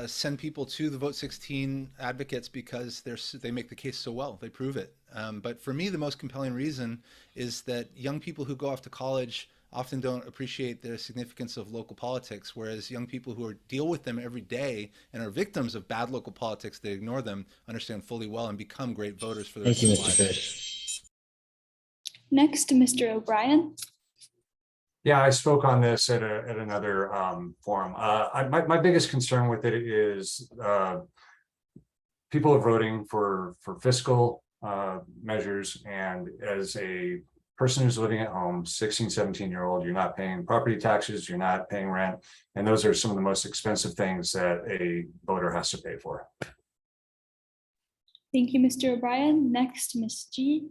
S2: send people to the Vote 16 advocates because they make the case so well. They prove it. But for me, the most compelling reason is that young people who go off to college often don't appreciate the significance of local politics, whereas young people who deal with them every day and are victims of bad local politics, they ignore them, understand fully well, and become great voters for their
S3: Thank you, Mr.
S2: lives.
S3: Fisch.
S8: Next, Mr. O'Brien.
S4: Yeah, I spoke on this at another forum. My biggest concern with it is people are voting for fiscal measures, and as a person who's living at home, 16, 17-year-old, you're not paying property taxes, you're not paying rent, and those are some of the most expensive things that a voter has to pay for.
S8: Thank you, Mr. O'Brien. Next, Ms. G.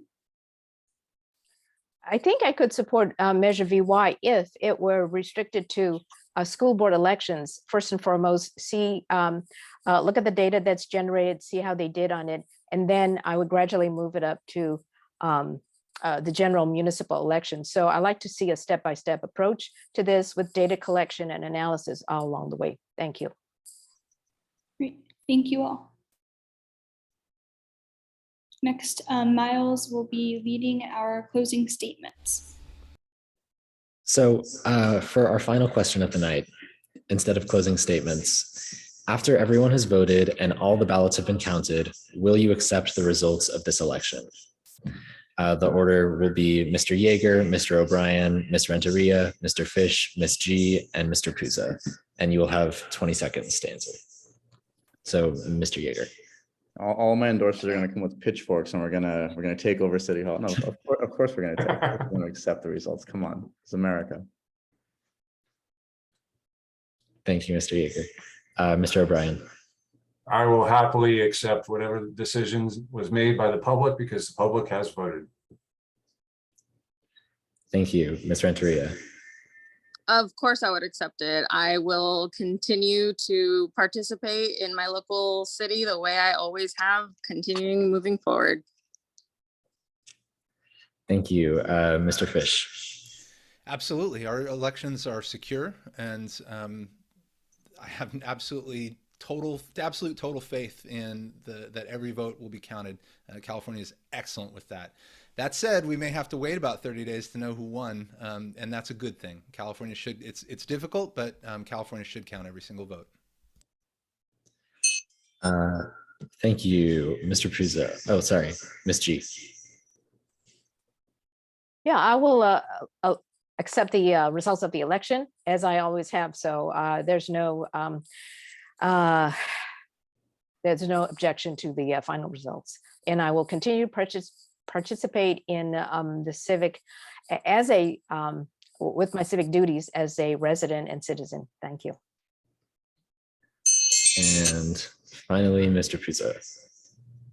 S6: I think I could support Measure VY if it were restricted to school board elections. First and foremost, see, look at the data that's generated, see how they did on it, and then I would gradually move it up to the general municipal election. So I like to see a step-by-step approach to this with data collection and analysis all along the way. Thank you.
S8: Great. Thank you all. Next, Miles will be leading our closing statements.
S3: So for our final question of the night, instead of closing statements, after everyone has voted and all the ballots have been counted, will you accept the results of this election? The order will be Mr. Yaeger, Mr. O'Brien, Ms. Renteria, Mr. Fisch, Ms. G, and Mr. Puza, and you will have 20 seconds to answer. So, Mr. Yaeger.
S11: All my endorsers are going to come with pitchforks, and we're gonna take over City Hall. No, of course we're going to accept the results. Come on, it's America.
S3: Thank you, Mr. Yaeger. Mr. O'Brien.
S4: I will happily accept whatever decisions was made by the public because the public has voted.
S3: Thank you, Ms. Renteria.
S10: Of course I would accept it. I will continue to participate in my local city the way I always have, continuing moving forward.
S3: Thank you, Mr. Fisch.
S2: Absolutely. Our elections are secure, and I have an absolute total faith in that every vote will be counted. California is excellent with that. That said, we may have to wait about 30 days to know who won, and that's a good thing. California should, it's difficult, but California should count every single vote.
S3: Thank you, Mr. Puza. Oh, sorry, Ms. G.
S6: Yeah, I will accept the results of the election as I always have. So there's no objection to the final results. And I will continue to participate in the civic as a with my civic duties as a resident and citizen. Thank you.
S3: And finally, Mr. Puza.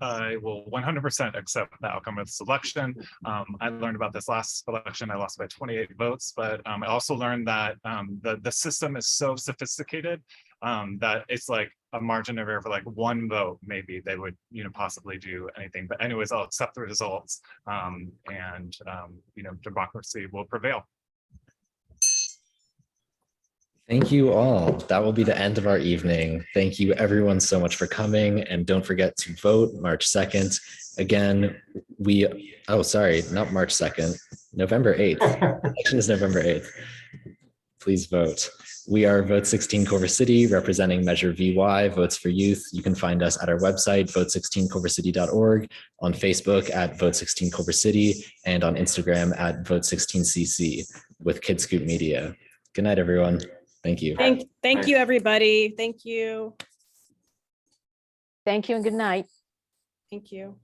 S9: I will 100% accept the outcome of this election. I learned about this last election. I lost by 28 votes, but I also learned that the system is so sophisticated that it's like a margin of error for like one vote. Maybe they would, possibly do anything. But anyways, I'll accept the results, and democracy will prevail.
S3: Thank you all. That will be the end of our evening. Thank you everyone so much for coming, and don't forget to vote March 2nd. Again, not March 2nd, November 8th. Election is November 8th. Please vote. We are Vote 16 Culver City, representing Measure VY, Votes for Youth. You can find us at our website, vote16culvercity.org, on Facebook at Vote 16 Culver City, and on Instagram at Vote16cc with KidScoop Media. Good night, everyone. Thank you.
S1: Thank you, everybody. Thank you.
S6: Thank you and good night.
S1: Thank you.